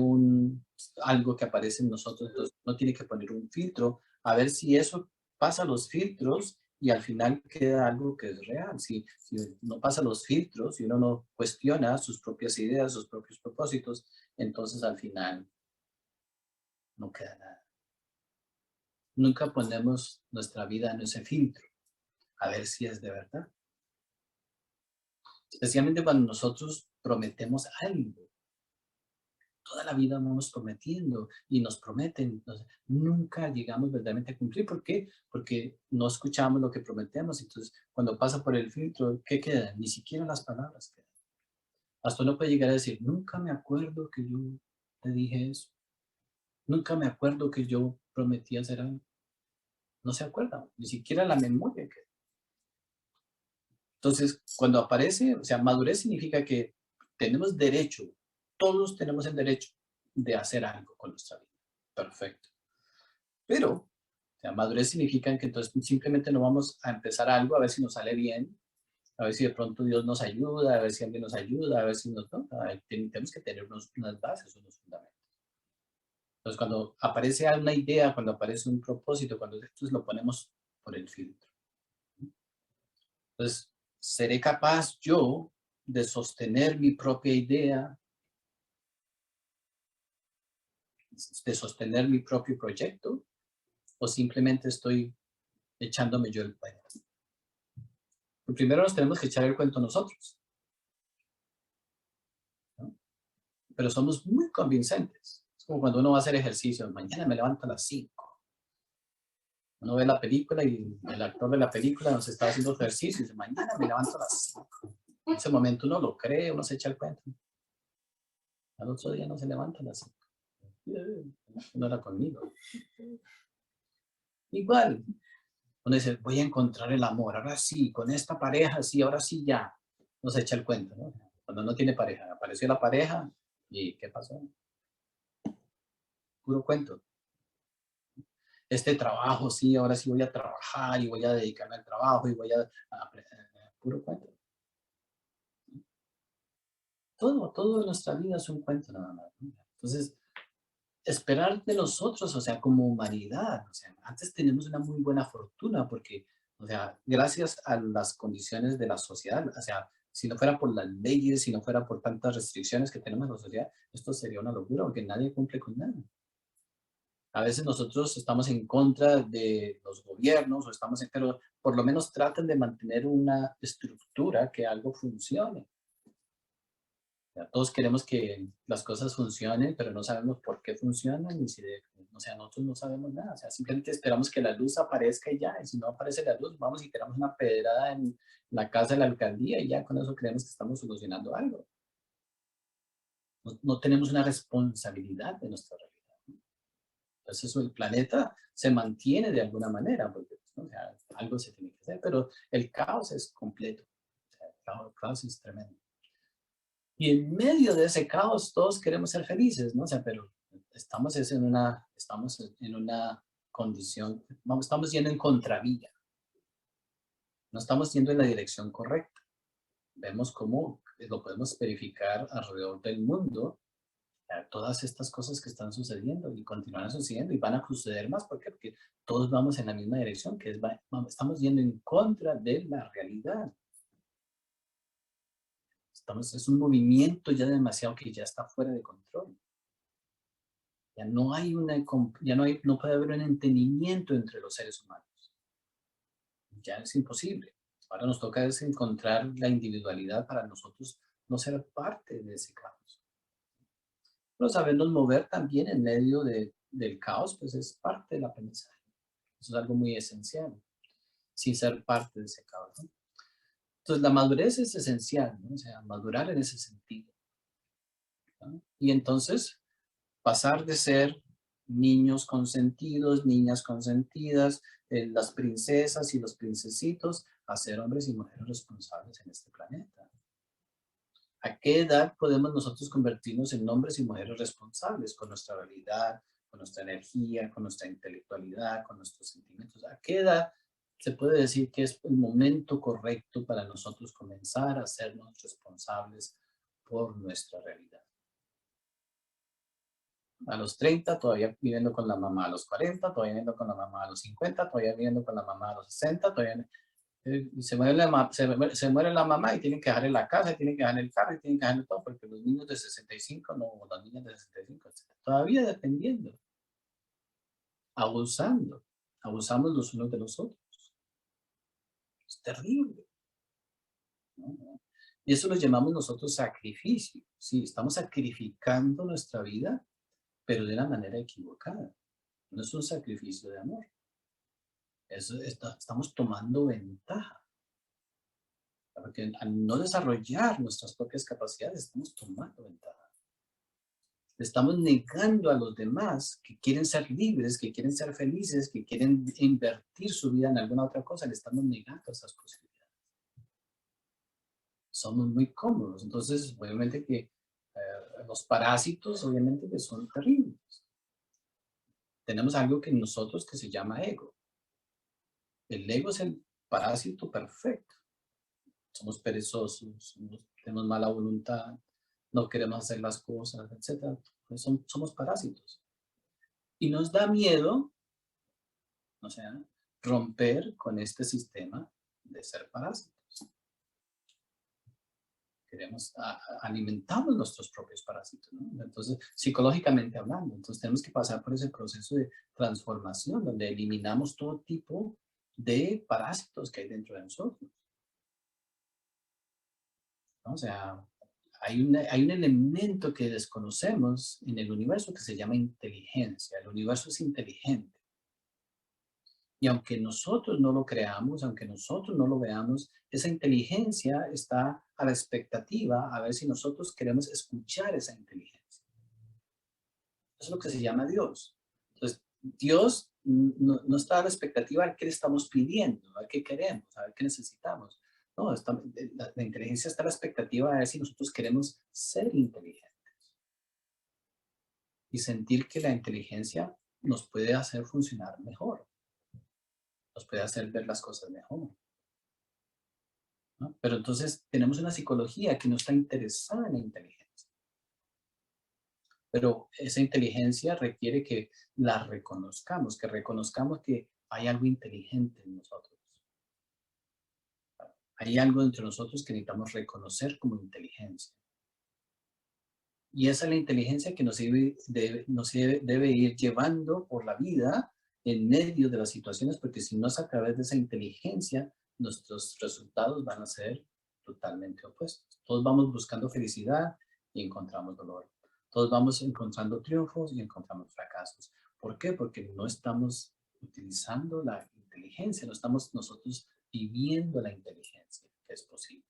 [SPEAKER 1] algo que aparece en nosotros, entonces uno tiene que poner un filtro a ver si eso pasa los filtros y al final queda algo que es real. Si no pasa los filtros, si uno no cuestiona sus propias ideas, sus propios propósitos, entonces al final no queda nada. Nunca ponemos nuestra vida en ese filtro, a ver si es de verdad. Especialmente cuando nosotros prometemos algo. Toda la vida vamos prometiendo y nos prometen. Entonces, nunca llegamos verdaderamente a cumplir. ¿Por qué? Porque no escuchamos lo que prometemos. Entonces, cuando pasa por el filtro, ¿qué queda? Ni siquiera las palabras quedan. Hasta uno puede llegar a decir, nunca me acuerdo que yo te dije eso. Nunca me acuerdo que yo prometí hacer algo. No se acuerdan, ni siquiera la memoria. Entonces, cuando aparece, o sea, madurez significa que tenemos derecho, todos tenemos el derecho de hacer algo con nuestra vida. Perfecto. Pero, o sea, madurez significa que entonces simplemente no vamos a empezar algo a ver si nos sale bien, a ver si de pronto Dios nos ayuda, a ver si alguien nos ayuda, a ver si nos... ¿no? Tenemos que tener unas bases, unos fundamentos. Entonces, cuando aparece una idea, cuando aparece un propósito, cuando entonces lo ponemos por el filtro. Entonces, ¿seré capaz yo de sostener mi propia idea, de sostener mi propio proyecto? ¿O simplemente estoy echándome yo el cuento? Primero nos tenemos que echar el cuento nosotros, ¿no? Pero somos muy convincentes. Es como cuando uno va a hacer ejercicio. Mañana me levanto a las 5. Uno ve la película y el actor de la película nos está haciendo ejercicio y dice, mañana me levanto a las 5. En ese momento uno lo cree, uno se echa el cuento. Al otro día no se levanta a las 5. No era conmigo. Igual, uno dice, voy a encontrar el amor, ahora sí, con esta pareja, sí, ahora sí ya. Nos echa el cuento, ¿no? Cuando no tiene pareja, apareció la pareja y ¿qué pasó? Puro cuento. Este trabajo, sí, ahora sí voy a trabajar y voy a dedicarme al trabajo y voy a puro cuento. Todo en nuestra vida es un cuento nada más, ¿no? Entonces, esperar de nosotros, o sea, como humanidad, o sea, antes teníamos una muy buena fortuna porque, o sea, gracias a las condiciones de la sociedad, o sea, si no fuera por las leyes, si no fuera por tantas restricciones que tenemos en la sociedad, esto sería una locura porque nadie cumple con nada. A veces nosotros estamos en contra de los gobiernos, o estamos pero por lo menos traten de mantener una estructura que algo funcione. Ya, todos queremos que las cosas funcionen, pero no sabemos por qué funcionan, ni si o sea, nosotros no sabemos nada. O sea, simplemente esperamos que la luz aparezca y ya. Y si no aparece la luz, vamos y tiramos una pedrada en la casa de la alcaldía y ya con eso creemos que estamos solucionando algo. No tenemos una responsabilidad de nuestra realidad, ¿no? Entonces, eso, el planeta se mantiene de alguna manera, porque ¿no? O sea, algo se tiene que hacer, pero el caos es completo. O sea, el caos es tremendo. Y en medio de ese caos todos queremos ser felices, ¿no? O sea, pero estamos en una condición, estamos yendo en contravía, no estamos yendo en la dirección correcta. Vemos cómo lo podemos verificar alrededor del mundo, todas estas cosas que están sucediendo y continuarán sucediendo y van a suceder más. ¿Por qué? Porque todos vamos en la misma dirección, que es, estamos yendo en contra de la realidad. Es un movimiento ya demasiado que ya está fuera de control. Ya no hay no puede haber un entendimiento entre los seres humanos. Ya es imposible. Ahora nos toca es encontrar la individualidad para nosotros no ser parte de ese caos. Pero sabernos mover también en medio del caos, pues es parte del aprendizaje. Eso es algo muy esencial, sin ser parte de ese caos, ¿no? Entonces la madurez es esencial, ¿no? O sea, madurar en ese sentido, ¿no? Y entonces pasar de ser niños consentidos, niñas consentidas, las princesas y los princesitos, a ser hombres y mujeres responsables en este planeta. ¿A qué edad podemos nosotros convertirnos en hombres y mujeres responsables con nuestra realidad, con nuestra energía, con nuestra intelectualidad, con nuestros sentimientos? ¿A qué edad se puede decir que es el momento correcto para nosotros comenzar a hacernos responsables por nuestra realidad? A los 30 todavía viviendo con la mamá, a los 40 todavía viviendo con la mamá, a los 50 todavía viviendo con la mamá, a los 60 todavía se muere la mamá y tienen que dejarle la casa, tienen que dejarle el carro y tienen que dejarle todo, porque los niños de 65 no, las niñas de 65, todavía dependiendo, abusamos los unos de los otros. Es terrible, ¿no? Y eso lo llamamos nosotros sacrificio. Sí, estamos sacrificando nuestra vida, pero de una manera equivocada. No es un sacrificio de amor. Estamos tomando ventaja. Porque al no desarrollar nuestras propias capacidades, estamos tomando ventaja. estamos negando a los demás que quieren ser libres, que quieren ser felices, que quieren invertir su vida en alguna otra cosa, le estamos negando esas posibilidades. Somos muy cómodos. Entonces, obviamente que los parásitos, obviamente que son terribles. Tenemos algo que en nosotros que se llama ego. El ego es el parásito perfecto. Somos perezosos, tenemos mala voluntad, no queremos hacer las cosas, etc. Pues somos parásitos. Y nos da miedo, o sea, romper con este sistema de ser parásitos. Alimentamos nuestros propios parásitos, ¿no? Entonces, psicológicamente hablando, entonces tenemos que pasar por ese proceso de transformación donde eliminamos todo tipo de parásitos que hay dentro de nosotros, ¿no? O sea, hay un elemento que desconocemos en el universo que se llama inteligencia. El universo es inteligente. Y aunque nosotros no lo creamos, aunque nosotros no lo veamos, esa inteligencia está a la expectativa a ver si nosotros queremos escuchar esa inteligencia. Eso es lo que se llama Dios. Entonces, Dios no está a la expectativa a ver qué le estamos pidiendo, a ver qué queremos, a ver qué necesitamos. No, la inteligencia está a la expectativa a ver si nosotros queremos ser inteligentes y sentir que la inteligencia nos puede hacer funcionar mejor, nos puede hacer ver las cosas mejor, ¿no? Pero entonces tenemos una psicología que no está interesada en la inteligencia. Pero esa inteligencia requiere que la reconozcamos, que hay algo inteligente en nosotros. Hay algo entre nosotros que necesitamos reconocer como inteligencia. Y esa es la inteligencia que nos debe ir llevando por la vida en medio de las situaciones, porque si no es a través de esa inteligencia, nuestros resultados van a ser totalmente opuestos. Todos vamos buscando felicidad y encontramos dolor. Todos vamos encontrando triunfos y encontramos fracasos. ¿Por qué? Porque no estamos utilizando la inteligencia, no estamos nosotros viviendo la inteligencia que es posible.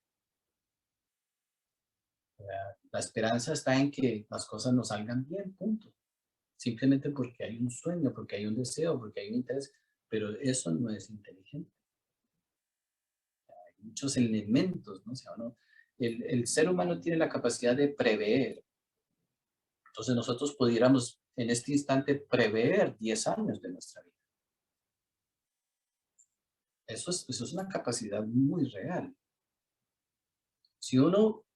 [SPEAKER 1] La esperanza está en que las cosas nos salgan bien, punto. Simplemente porque hay un sueño, porque hay un deseo, porque hay un interés, pero eso no es inteligente. Hay muchos elementos, ¿no? O sea, el ser humano tiene la capacidad de prever. Entonces nosotros pudiéramos en este instante prever 10 años de nuestra vida. Eso es una capacidad muy real. Si uno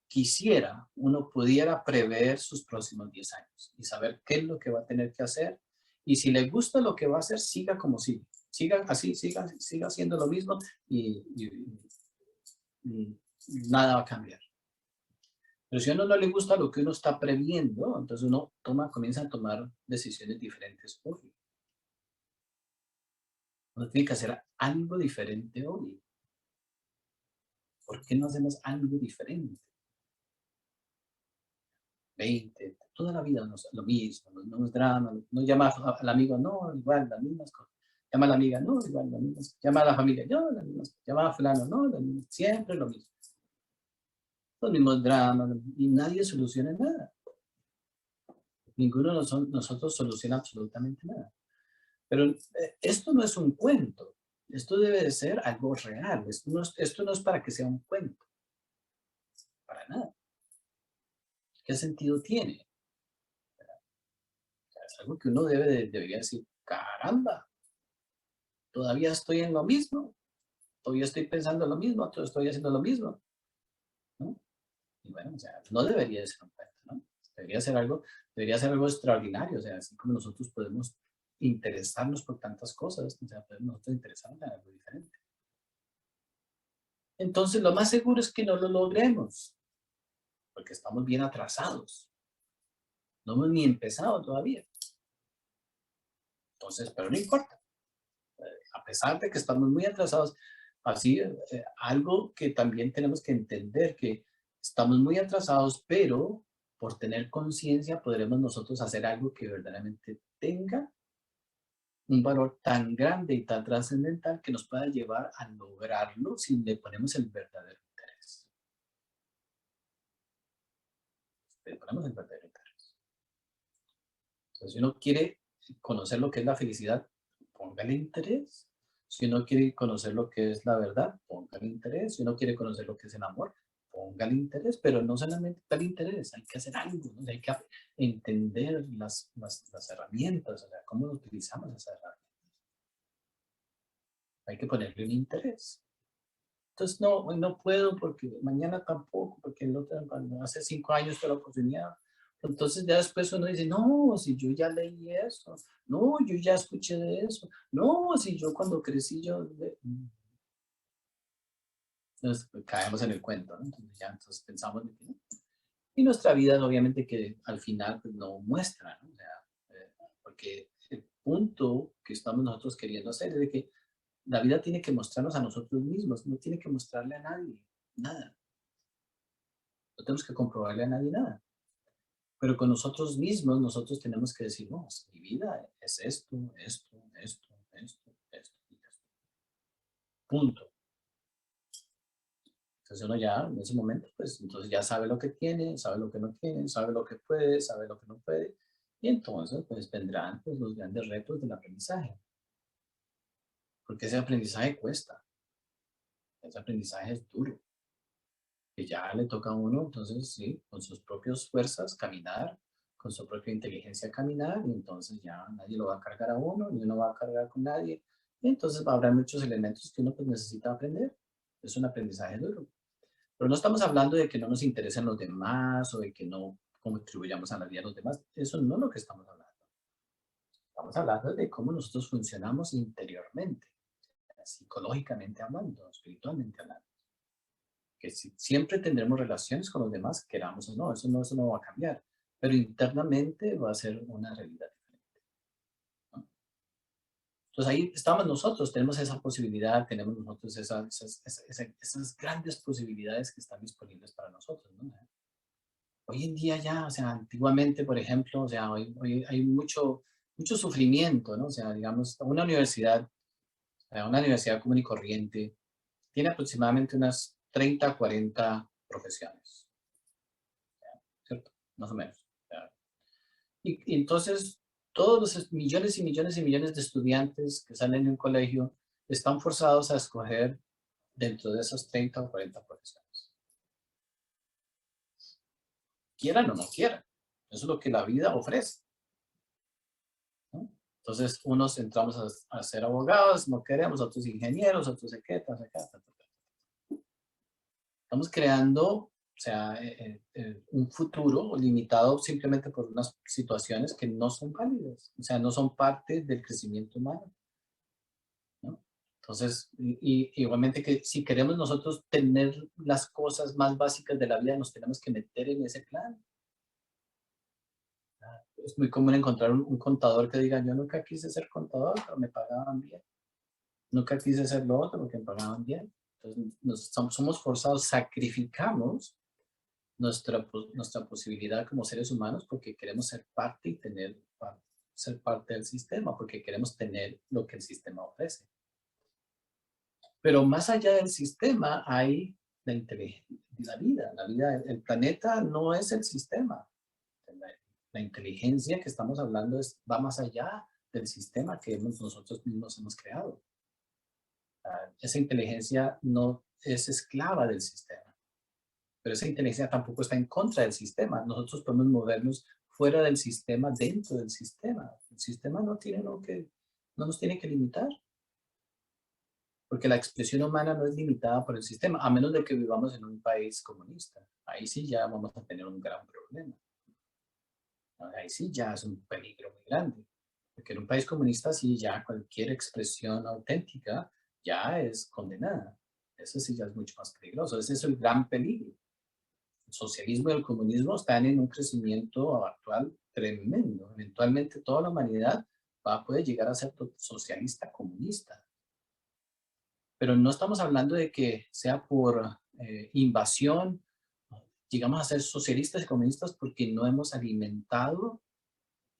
[SPEAKER 1] quisiera, uno pudiera prever sus próximos 10 años y saber qué es lo que va a tener que hacer. Y si le gusta lo que va a hacer, siga como sigue. Siga así, siga haciendo lo mismo y nada va a cambiar. Pero si a uno no le gusta lo que uno está previendo, entonces uno comienza a tomar decisiones diferentes hoy. Uno tiene que hacer algo diferente hoy. ¿Por qué no hacemos algo diferente? 20, toda la vida lo mismo, los mismos dramas, no llama al amigo, no, igual, las mismas cosas. Llama a la amiga, no, igual, las mismas cosas. Llama a la familia, no, las mismas cosas. Llama a fulano, no, las mismas, siempre lo mismo. Los mismos dramas, y nadie soluciona nada. Ninguno de nosotros soluciona absolutamente nada. Pero esto no es un cuento, esto debe de ser algo real, esto no es para que sea un cuento, para nada. ¿Qué sentido tiene? Es algo que uno debería decir, caramba, todavía estoy en lo mismo, todavía estoy pensando lo mismo, todavía estoy haciendo lo mismo, ¿no? Y bueno, o sea, no debería de ser un cuento, ¿no? Debería ser algo extraordinario, o sea, así como nosotros podemos interesarnos por tantas cosas, o sea, podemos nosotros interesarnos en algo diferente. Entonces, lo más seguro es que no lo logremos, porque estamos bien atrasados. No hemos ni empezado todavía. Entonces, pero no importa. A pesar de que estamos muy atrasados, así, algo que también tenemos que entender, que estamos muy atrasados, pero por tener conciencia podremos nosotros hacer algo que verdaderamente tenga un valor tan grande y tan trascendental que nos pueda llevar a lograrlo si le ponemos el verdadero interés. Le ponemos el verdadero interés. Entonces, si uno quiere conocer lo que es la felicidad, póngale interés. Si uno quiere conocer lo que es la verdad, póngale interés. Si uno quiere conocer lo que es el amor, póngale interés. Pero no solamente tal interés, hay que hacer algo, ¿no? Hay que entender las herramientas, o sea, cómo utilizamos esas herramientas. Hay que ponerle un interés. Entonces, no, hoy no puedo porque mañana tampoco, porque el otro, hace 5 años tuve la oportunidad. Entonces ya después uno dice, no, si yo ya leí eso, no, yo ya escuché de eso, no, si yo cuando crecí yo... Entonces pues, caemos en el cuento, ¿no? Entonces pensamos de que no. Y nuestra vida obviamente que al final pues, no muestra, ¿no? O sea, porque el punto que estamos nosotros queriendo hacer es de que la vida tiene que mostrarnos a nosotros mismos, no tiene que mostrarle a nadie, nada. No tenemos que comprobarle a nadie nada. Pero con nosotros mismos, nosotros tenemos que decir, no, mi vida es esto, esto, esto, esto, esto y esto. Punto. Entonces uno ya, en ese momento, pues entonces ya sabe lo que tiene, sabe lo que no tiene, sabe lo que puede, sabe lo que no puede. Y entonces, pues vendrán pues, los grandes retos del aprendizaje. Porque ese aprendizaje cuesta. Ese aprendizaje es duro. Que ya le toca a uno, entonces, sí, con sus propias fuerzas caminar, con su propia inteligencia caminar, y entonces ya nadie lo va a cargar a uno, ni uno va a cargar con nadie. Y entonces habrá muchos elementos que uno pues, necesita aprender. Es un aprendizaje duro. Pero no estamos hablando de que no nos interesen los demás o de que no contribuyamos a la vida de los demás. Eso no es lo que estamos hablando. Estamos hablando de cómo nosotros funcionamos interiormente, psicológicamente hablando, espiritualmente hablando. Que siempre tendremos relaciones con los demás, queramos o no, eso no va a cambiar, pero internamente va a ser una realidad diferente, ¿no? Entonces ahí estamos nosotros, tenemos esa posibilidad, tenemos nosotros esas grandes posibilidades que están disponibles para nosotros, ¿no? Hoy en día ya, o sea, antiguamente, por ejemplo, o sea, hoy hay mucho sufrimiento, ¿no? O sea, digamos, una universidad común y corriente tiene aproximadamente unas 30, 40 profesiones, ¿cierto? Más o menos. Y entonces, todos los millones y millones y millones de estudiantes que salen de un colegio están forzados a escoger dentro de esas 30 o 40 profesiones. Quieran o no quieran. Eso es lo que la vida ofrece, ¿no? Entonces, unos entramos a ser abogados, no queremos, otros ingenieros, otros secretas, estamos creando, o sea, un futuro limitado simplemente por unas situaciones que no son válidas, o sea, no son parte del crecimiento humano, ¿no? Entonces, igualmente que si queremos nosotros tener las cosas más básicas de la vida, nos tenemos que meter en ese plan. Es muy común encontrar un contador que diga, yo nunca quise ser contador, pero me pagaban bien. Nunca quise ser lo otro porque me pagaban bien. Entonces, somos forzados, sacrificamos nuestra posibilidad como seres humanos porque queremos ser parte y ser parte del sistema, porque queremos tener lo que el sistema ofrece. Pero más allá del sistema hay la inteligencia, la vida, el planeta no es el sistema. La inteligencia que estamos hablando va más allá del sistema que nosotros mismos hemos creado. Esa inteligencia no es esclava del sistema, pero esa inteligencia tampoco está en contra del sistema. Nosotros podemos movernos fuera del sistema, dentro del sistema. El sistema no nos tiene que limitar, porque la expresión humana no es limitada por el sistema, a menos de que vivamos en un país comunista. Ahí sí ya vamos a tener un gran problema. Ahí sí ya es un peligro muy grande. Porque en un país comunista sí ya cualquier expresión auténtica ya es condenada. Eso sí ya es mucho más peligroso. Ese es el gran peligro. El socialismo y el comunismo están en un crecimiento actual tremendo. Eventualmente toda la humanidad puede llegar a ser socialista comunista. Pero no estamos hablando de que sea por invasión, llegamos a ser socialistas y comunistas porque no hemos alimentado,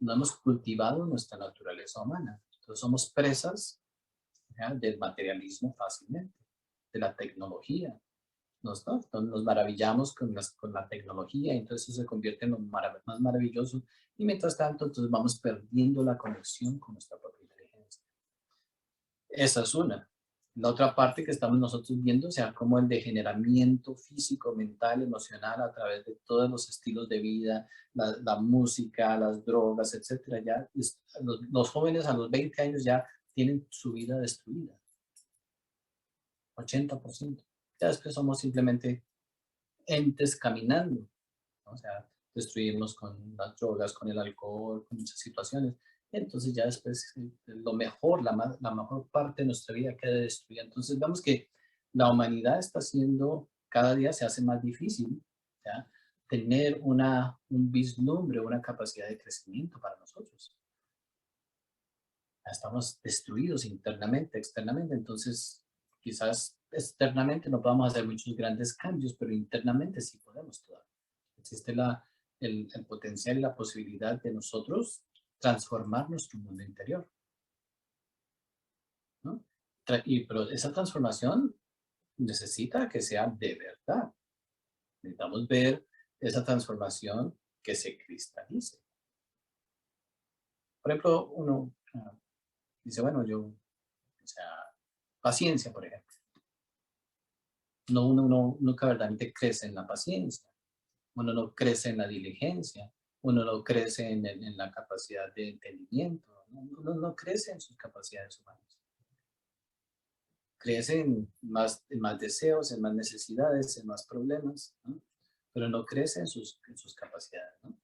[SPEAKER 1] no hemos cultivado nuestra naturaleza humana. Entonces somos presas, ¿ya?, del materialismo fácilmente, de la tecnología. nos maravillamos con la tecnología, entonces eso se convierte en lo más maravilloso. Y mientras tanto, entonces vamos perdiendo la conexión con nuestra propia inteligencia. Esa es una. La otra parte que estamos nosotros viendo, o sea, como el degeneramiento físico, mental, emocional a través de todos los estilos de vida, la música, las drogas, etcétera. Ya los jóvenes a los 20 años ya tienen su vida destruida. 80%. Ya después somos simplemente entes caminando, ¿no? O sea, destruirnos con las drogas, con el alcohol, con muchas situaciones. Entonces ya después lo mejor, la mejor parte de nuestra vida queda destruida. Entonces vemos que la humanidad está haciendo, cada día se hace más difícil, ¿ya? Tener un vislumbre, una capacidad de crecimiento para nosotros. Estamos destruidos internamente, externamente, entonces quizás externamente no podamos hacer muchos grandes cambios, pero internamente sí podemos todavía. Existe el potencial y la posibilidad de nosotros transformar nuestro mundo interior, ¿no? Pero esa transformación necesita que sea de verdad. Necesitamos ver esa transformación que se cristalice. Por ejemplo, uno dice, bueno, o sea, paciencia, por ejemplo. Uno nunca verdaderamente crece en la paciencia, uno no crece en la diligencia, uno no crece en la capacidad de entendimiento, uno no crece en sus capacidades humanas. Crece en más deseos, en más necesidades, en más problemas, ¿no? Pero no crece en sus capacidades, ¿no?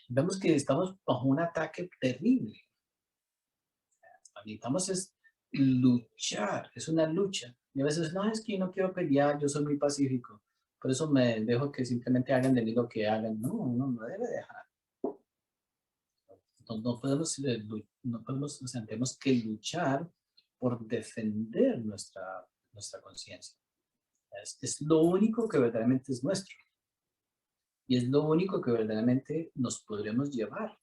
[SPEAKER 1] Vemos que estamos bajo un ataque terrible. Necesitamos es luchar, es una lucha. Y a veces, no, es que yo no quiero pelear, yo soy muy pacífico. Por eso me dejo que simplemente hagan de mí lo que hagan. No, uno no debe dejar. No podemos, no podemos, o sea, tenemos que luchar por defender nuestra conciencia. Es lo único que verdaderamente es nuestro. Y es lo único que verdaderamente nos podremos llevar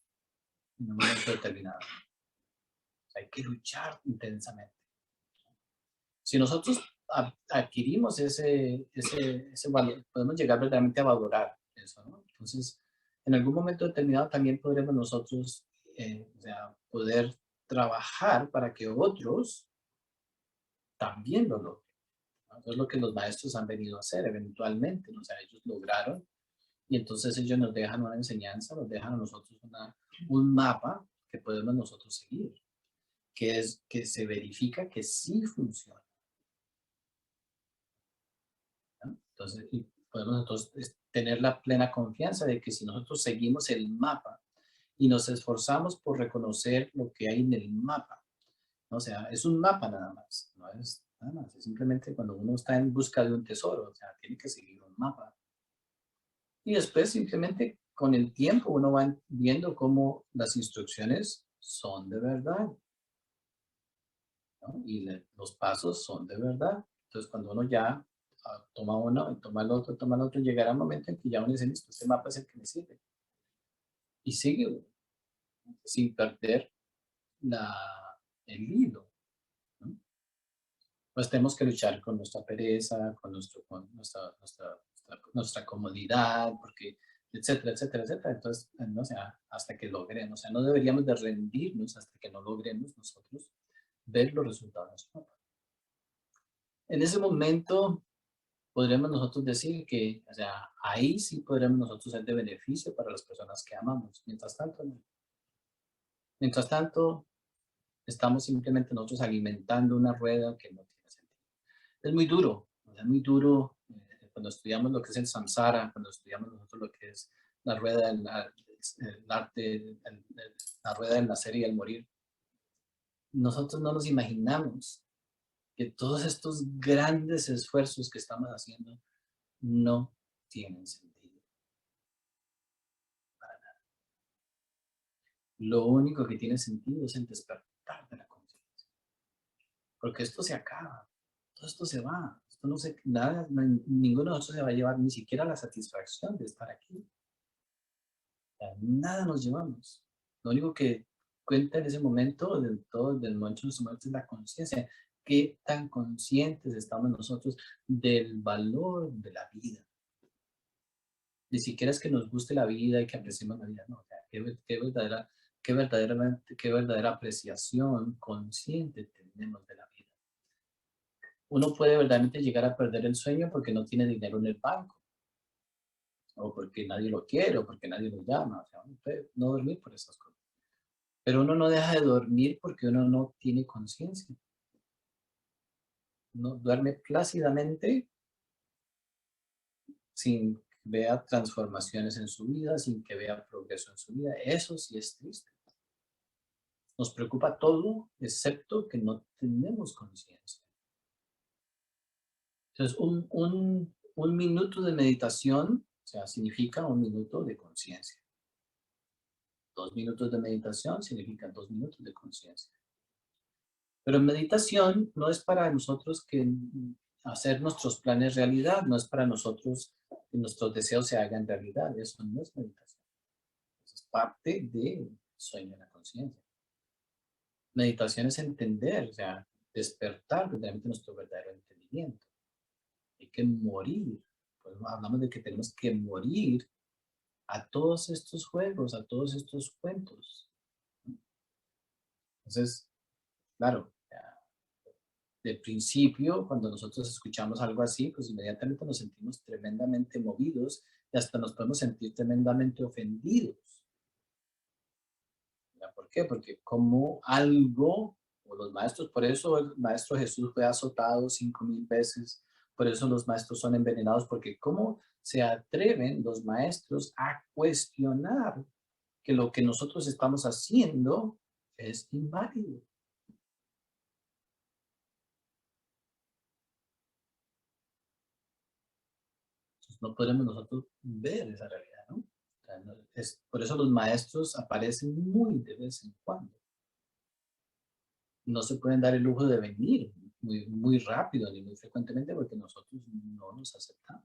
[SPEAKER 1] en un momento determinado. O sea, hay que luchar intensamente. Si nosotros adquirimos ese valor, podemos llegar verdaderamente a valorar eso, ¿no? Entonces, en algún momento determinado también podremos nosotros, o sea, poder trabajar para que otros también lo logren, ¿no? Eso es lo que los maestros han venido a hacer eventualmente, ¿no? O sea, ellos lograron y entonces ellos nos dejan una enseñanza, nos dejan a nosotros un mapa que podemos nosotros seguir, que se verifica que sí funciona. ¿No? Entonces, y podemos nosotros tener la plena confianza de que si nosotros seguimos el mapa y nos esforzamos por reconocer lo que hay en el mapa, ¿no? O sea, es un mapa nada más, no es nada más, es simplemente cuando uno está en busca de un tesoro, o sea, tiene que seguir un mapa. Y después simplemente con el tiempo uno va viendo cómo las instrucciones son de verdad, ¿no? Y los pasos son de verdad. Entonces, cuando uno ya toma uno, toma el otro, llegará un momento en que ya uno dice, listo, este mapa es el que me sirve. Y sigue sin perder la, el hilo, ¿no? Pues tenemos que luchar con nuestra pereza, nuestra comodidad, porque, etcétera, etcétera, etcétera. Entonces, no, o sea, hasta que logremos, o sea, no deberíamos de rendirnos hasta que no logremos nosotros ver los resultados de nuestro mapa. En ese momento, podremos nosotros decir que, o sea, ahí sí podremos nosotros ser de beneficio para las personas que amamos. Mientras tanto, no. Mientras tanto, estamos simplemente nosotros alimentando una rueda que no tiene sentido. Es muy duro, o sea, es muy duro cuando estudiamos lo que es el samsara, cuando estudiamos nosotros lo que es la rueda, el arte, la rueda del nacer y el morir. Nosotros no nos imaginamos que todos estos grandes esfuerzos que estamos haciendo no tienen sentido. Lo único que tiene sentido es el despertar de la conciencia. Porque esto se acaba, todo esto se va, esto no se, nada, ninguno de nosotros se va a llevar ni siquiera la satisfacción de estar aquí. O sea, nada nos llevamos. Lo único que cuenta en ese momento del todo, del momento de su muerte es la conciencia. qué tan conscientes estamos nosotros del valor de la vida. Ni siquiera es que nos guste la vida y que apreciemos la vida, no, o sea, qué verdadera apreciación consciente tenemos de la vida. Uno puede verdaderamente llegar a perder el sueño porque no tiene dinero en el banco, o porque nadie lo quiere, o porque nadie lo llama, o sea, uno puede no dormir por esas cosas. Pero uno no deja de dormir porque uno no tiene conciencia. Uno duerme plácidamente sin que vea transformaciones en su vida, sin que vea progreso en su vida. Eso sí es triste. Nos preocupa todo, excepto que no tenemos conciencia. Entonces, un minuto de meditación, o sea, significa un minuto de conciencia. 2 minutos de meditación significan 2 minutos de conciencia. Pero meditación no es para nosotros que hacer nuestros planes realidad, no es para nosotros que nuestros deseos se hagan realidad. Eso no es meditación. Eso es parte del sueño de la conciencia. Meditación es entender, o sea, despertar verdaderamente nuestro verdadero entendimiento. Hay que morir. Pues hablamos de que tenemos que morir a todos estos juegos, a todos estos cuentos. Entonces, claro, de principio, cuando nosotros escuchamos algo así, pues inmediatamente nos sentimos tremendamente movidos y hasta nos podemos sentir tremendamente ofendidos. ¿Por qué? Porque como algo, o los maestros, por eso el maestro Jesús fue azotado 5,000 veces, por eso los maestros son envenenados, porque cómo se atreven los maestros a cuestionar que lo que nosotros estamos haciendo es inválido. Entonces, no podemos nosotros ver esa realidad, ¿no? O sea, por eso los maestros aparecen muy de vez en cuando. No se pueden dar el lujo de venir muy rápido ni muy frecuentemente porque nosotros no nos aceptamos.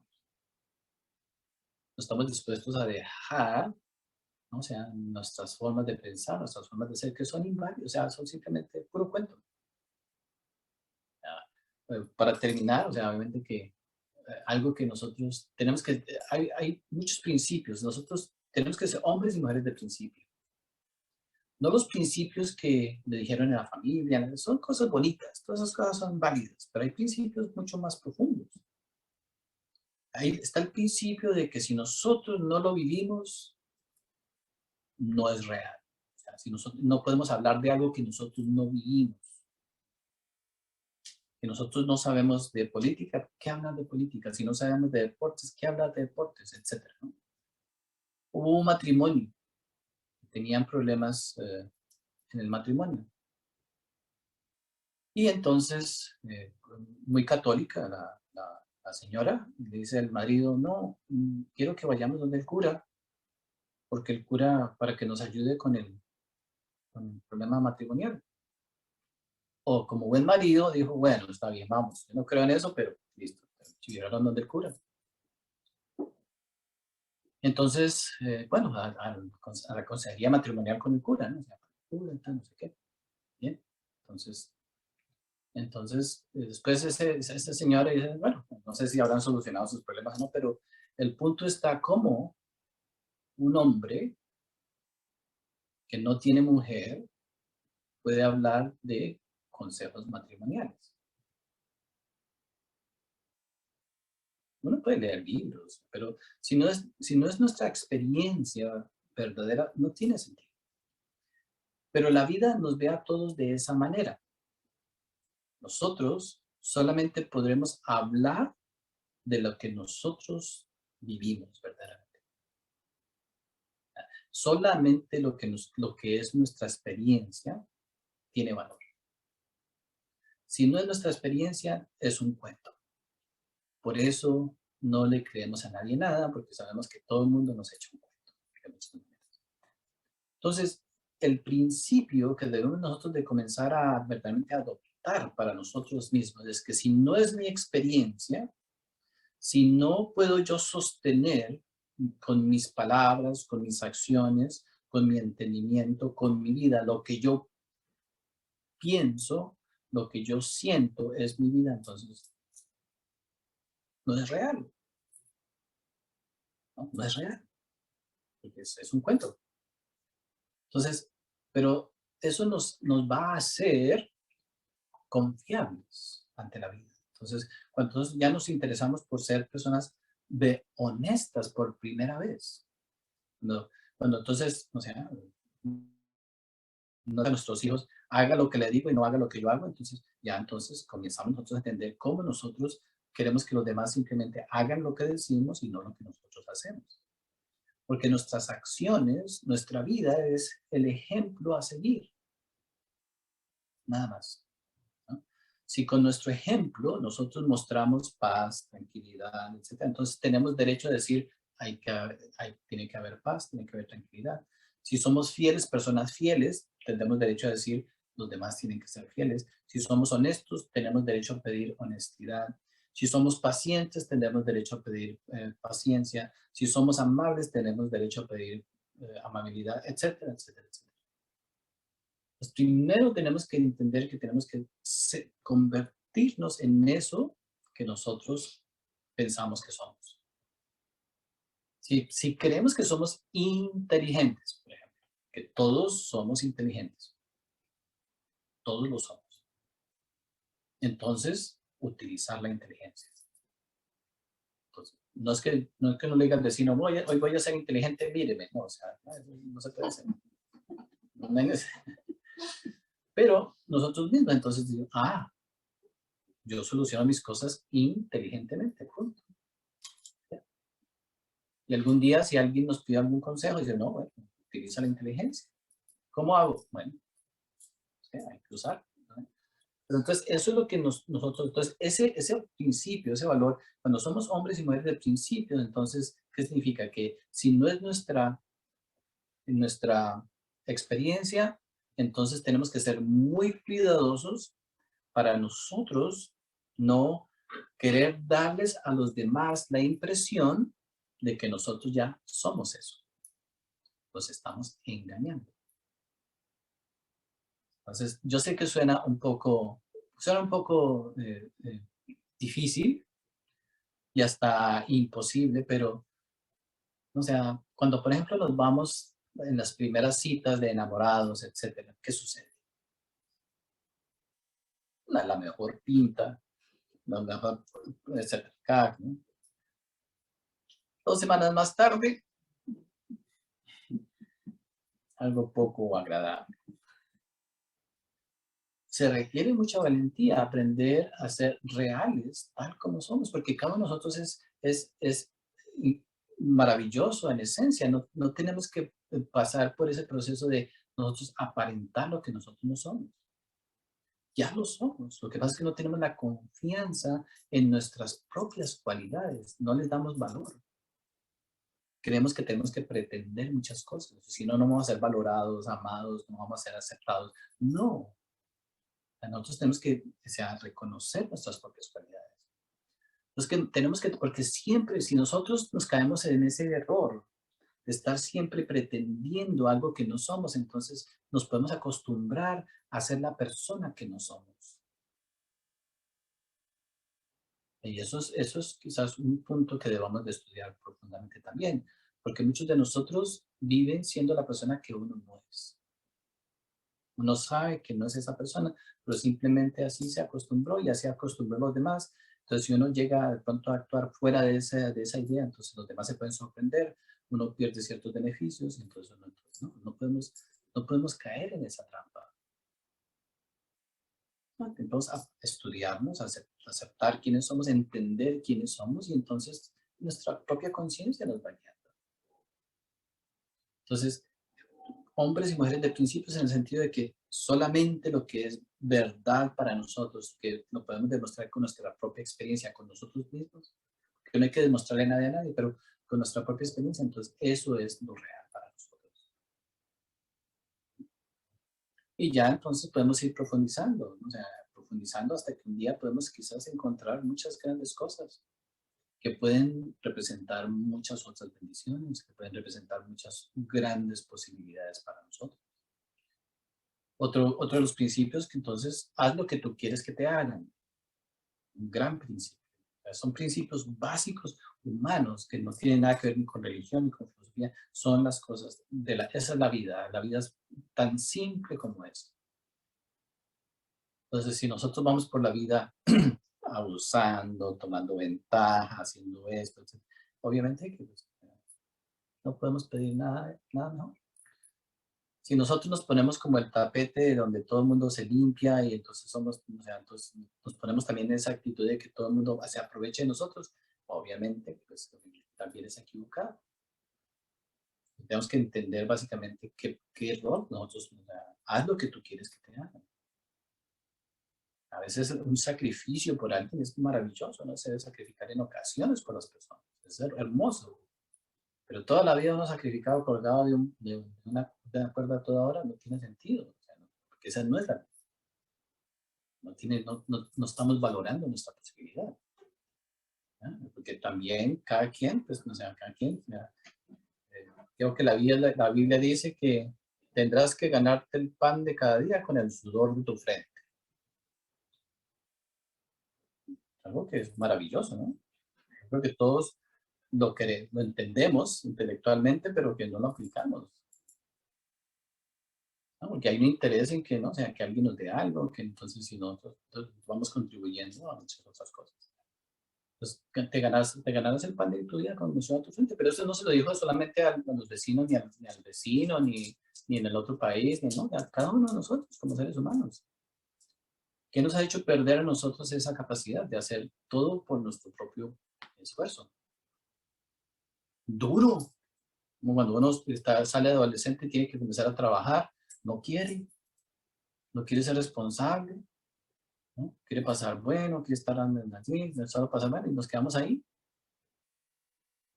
[SPEAKER 1] No estamos dispuestos a dejar, ¿no? O sea, nuestras formas de pensar, nuestras formas de ser, que son inválidas, o sea, son simplemente puro cuento. Para terminar, o sea, obviamente que algo que nosotros tenemos que, hay muchos principios, nosotros tenemos que ser hombres y mujeres de principio. No los principios que le dijeron en la familia, son cosas bonitas, todas esas cosas son válidas, pero hay principios mucho más profundos. Ahí está el principio de que si nosotros no lo vivimos, no es real. O sea, si nosotros no podemos hablar de algo que nosotros no vivimos, que nosotros no sabemos de política, ¿qué hablan de política? Si no sabemos de deportes, ¿qué hablan de deportes? Etcétera, ¿no? Hubo un matrimonio, tenían problemas en el matrimonio. Y entonces, muy católica la señora, le dice al marido, no, quiero que vayamos donde el cura, porque el cura, para que nos ayude con el problema matrimonial. O como buen marido, dijo, bueno, está bien, vamos. Yo no creo en eso, pero listo. Llegaron donde el cura. Entonces, bueno, a la consejería matrimonial con el cura, ¿no? O sea, cura, no sé qué. Bien. Entonces después ese señor dice, bueno, no sé si habrán solucionado sus problemas o no, pero el punto está como un hombre que no tiene mujer puede hablar de consejos matrimoniales. Uno puede leer libros, pero si no es nuestra experiencia verdadera, no tiene sentido. Pero la vida nos ve a todos de esa manera. Nosotros solamente podremos hablar de lo que nosotros vivimos verdaderamente. Solamente lo que es nuestra experiencia tiene valor. Si no es nuestra experiencia, es un cuento. Por eso no le creemos a nadie nada, porque sabemos que todo el mundo nos echa un cuento. Entonces, el principio que debemos nosotros de comenzar a verdaderamente adoptar para nosotros mismos es que si no es mi experiencia, si no puedo yo sostener con mis palabras, con mis acciones, con mi entendimiento, con mi vida, lo que yo pienso, lo que yo siento es mi vida, entonces no es real, ¿no? No es real, porque es un cuento. Entonces, pero eso nos va a hacer confiables ante la vida. Entonces, cuando ya nos interesamos por ser personas honestas por primera vez, cuando entonces, o sea, no de nuestros hijos, haga lo que le digo y no haga lo que yo hago, entonces ya entonces comenzamos nosotros a entender cómo nosotros queremos que los demás simplemente hagan lo que decimos y no lo que nosotros hacemos. Porque nuestras acciones, nuestra vida es el ejemplo a seguir, nada más, ¿no? Si con nuestro ejemplo nosotros mostramos paz, tranquilidad, etcétera, entonces tenemos derecho a decir, tiene que haber paz, tiene que haber tranquilidad. Si somos fieles, personas fieles, tendremos derecho a decir, los demás tienen que ser fieles. Si somos honestos, tenemos derecho a pedir honestidad. Si somos pacientes, tendremos derecho a pedir paciencia. Si somos amables, tenemos derecho a pedir amabilidad, etcétera, etcétera, etcétera. Pues primero tenemos que entender que tenemos que convertirnos en eso que nosotros pensamos que somos. Si creemos que somos inteligentes, por ejemplo, que todos somos inteligentes, todos lo somos, entonces utilizar la inteligencia. Entonces, no le diga al vecino, hoy voy a ser inteligente, míreme, no, o sea, no se puede hacer. No hay necesidad. Pero nosotros mismos, entonces digo, yo soluciono mis cosas inteligentemente, punto. Y algún día, si alguien nos pide algún consejo, dice, no, bueno, utiliza la inteligencia. ¿Cómo hago? Bueno, hay que usar, ¿no? Pero entonces, eso es lo que nosotros, entonces, ese principio, ese valor, cuando somos hombres y mujeres de principio, entonces, ¿qué significa? Que si no es nuestra experiencia, entonces tenemos que ser muy cuidadosos para nosotros no querer darles a los demás la impresión de que nosotros ya somos eso. Los estamos engañando. Entonces, yo sé que suena un poco difícil y hasta imposible, pero, o sea, cuando por ejemplo nos vamos en las primeras citas de enamorados, etcétera, ¿qué sucede? La mejor pinta, la mejor, etcétera, ¿no? 2 semanas más tarde, algo poco agradable. Se requiere mucha valentía aprender a ser reales tal como somos, porque cada uno de nosotros es maravilloso en esencia. No tenemos que pasar por ese proceso de nosotros aparentar lo que nosotros no somos. Ya lo somos. Lo que pasa es que no tenemos la confianza en nuestras propias cualidades. No les damos valor. Creemos que tenemos que pretender muchas cosas. Si no, no vamos a ser valorados, amados, no vamos a ser aceptados. No. Nosotros tenemos que reconocer nuestras propias cualidades. Entonces, porque siempre, si nosotros nos caemos en ese error de estar siempre pretendiendo algo que no somos, entonces nos podemos acostumbrar a ser la persona que no somos. Y eso es quizás un punto que debamos de estudiar profundamente también, porque muchos de nosotros viven siendo la persona que uno no es. Uno sabe que no es esa persona, pero simplemente así se acostumbró y así acostumbró a los demás. Entonces, si uno llega de pronto a actuar fuera de esa idea, entonces los demás se pueden sorprender, uno pierde ciertos beneficios, entonces no podemos caer en esa trampa. Entonces, estudiarnos, aceptar quiénes somos, entender quiénes somos y entonces nuestra propia conciencia nos va guiando. Entonces, hombres y mujeres de principios en el sentido de que solamente lo que es verdad para nosotros, que lo podemos demostrar con nuestra propia experiencia, con nosotros mismos, que no hay que demostrarle a nadie, pero con nuestra propia experiencia, entonces eso es lo real para nosotros. Y ya entonces podemos ir profundizando, o sea, profundizando hasta que un día podemos quizás encontrar muchas grandes cosas que pueden representar muchas otras bendiciones, que pueden representar muchas grandes posibilidades para nosotros. Otro de los principios que entonces haz lo que tú quieres que te hagan. Un gran principio. O sea, son principios básicos humanos que no tienen nada que ver ni con religión ni con filosofía. Son las cosas de la, esa es la vida. La vida es tan simple como es. Entonces, si nosotros vamos por la vida abusando, tomando ventaja, haciendo esto, etc., obviamente que pues, no podemos pedir nada, nada mejor. Si nosotros nos ponemos como el tapete donde todo el mundo se limpia y entonces somos, o sea, entonces nos ponemos también en esa actitud de que todo el mundo se aproveche de nosotros, obviamente, pues también es equivocado. Tenemos que entender básicamente qué rol nosotros, o sea, haz lo que tú quieres que te hagan. A veces un sacrificio por alguien es maravilloso, ¿no? Se debe sacrificar en ocasiones por las personas, es hermoso. Pero toda la vida uno sacrificado colgado de una cuerda a toda hora no tiene sentido, o sea, no, porque esa no es la, no estamos valorando nuestra posibilidad. ¿No? Porque también cada quien, pues, o sea, cada quien, o sea, creo que la Biblia dice que tendrás que ganarte el pan de cada día con el sudor de tu frente. Algo que es maravilloso, ¿no? Yo creo que todos lo entendemos intelectualmente, pero que no lo aplicamos. ¿No? Porque hay un interés en que, ¿no? O sea, que alguien nos dé algo, que entonces si nosotros vamos contribuyendo a muchas otras cosas. Entonces, te ganarás el pan de tu vida con mucho a tu frente, pero eso no se lo dijo solamente a los vecinos, ni al vecino, ni en el otro país, ni no, a cada uno de nosotros como seres humanos. ¿Qué nos ha hecho perder a nosotros esa capacidad de hacer todo por nuestro propio esfuerzo? Duro, como cuando uno sale adolescente y tiene que comenzar a trabajar, no quiere, no quiere ser responsable, ¿no? Quiere pasar bueno, quiere estar así, solo pasar bueno, y nos quedamos ahí.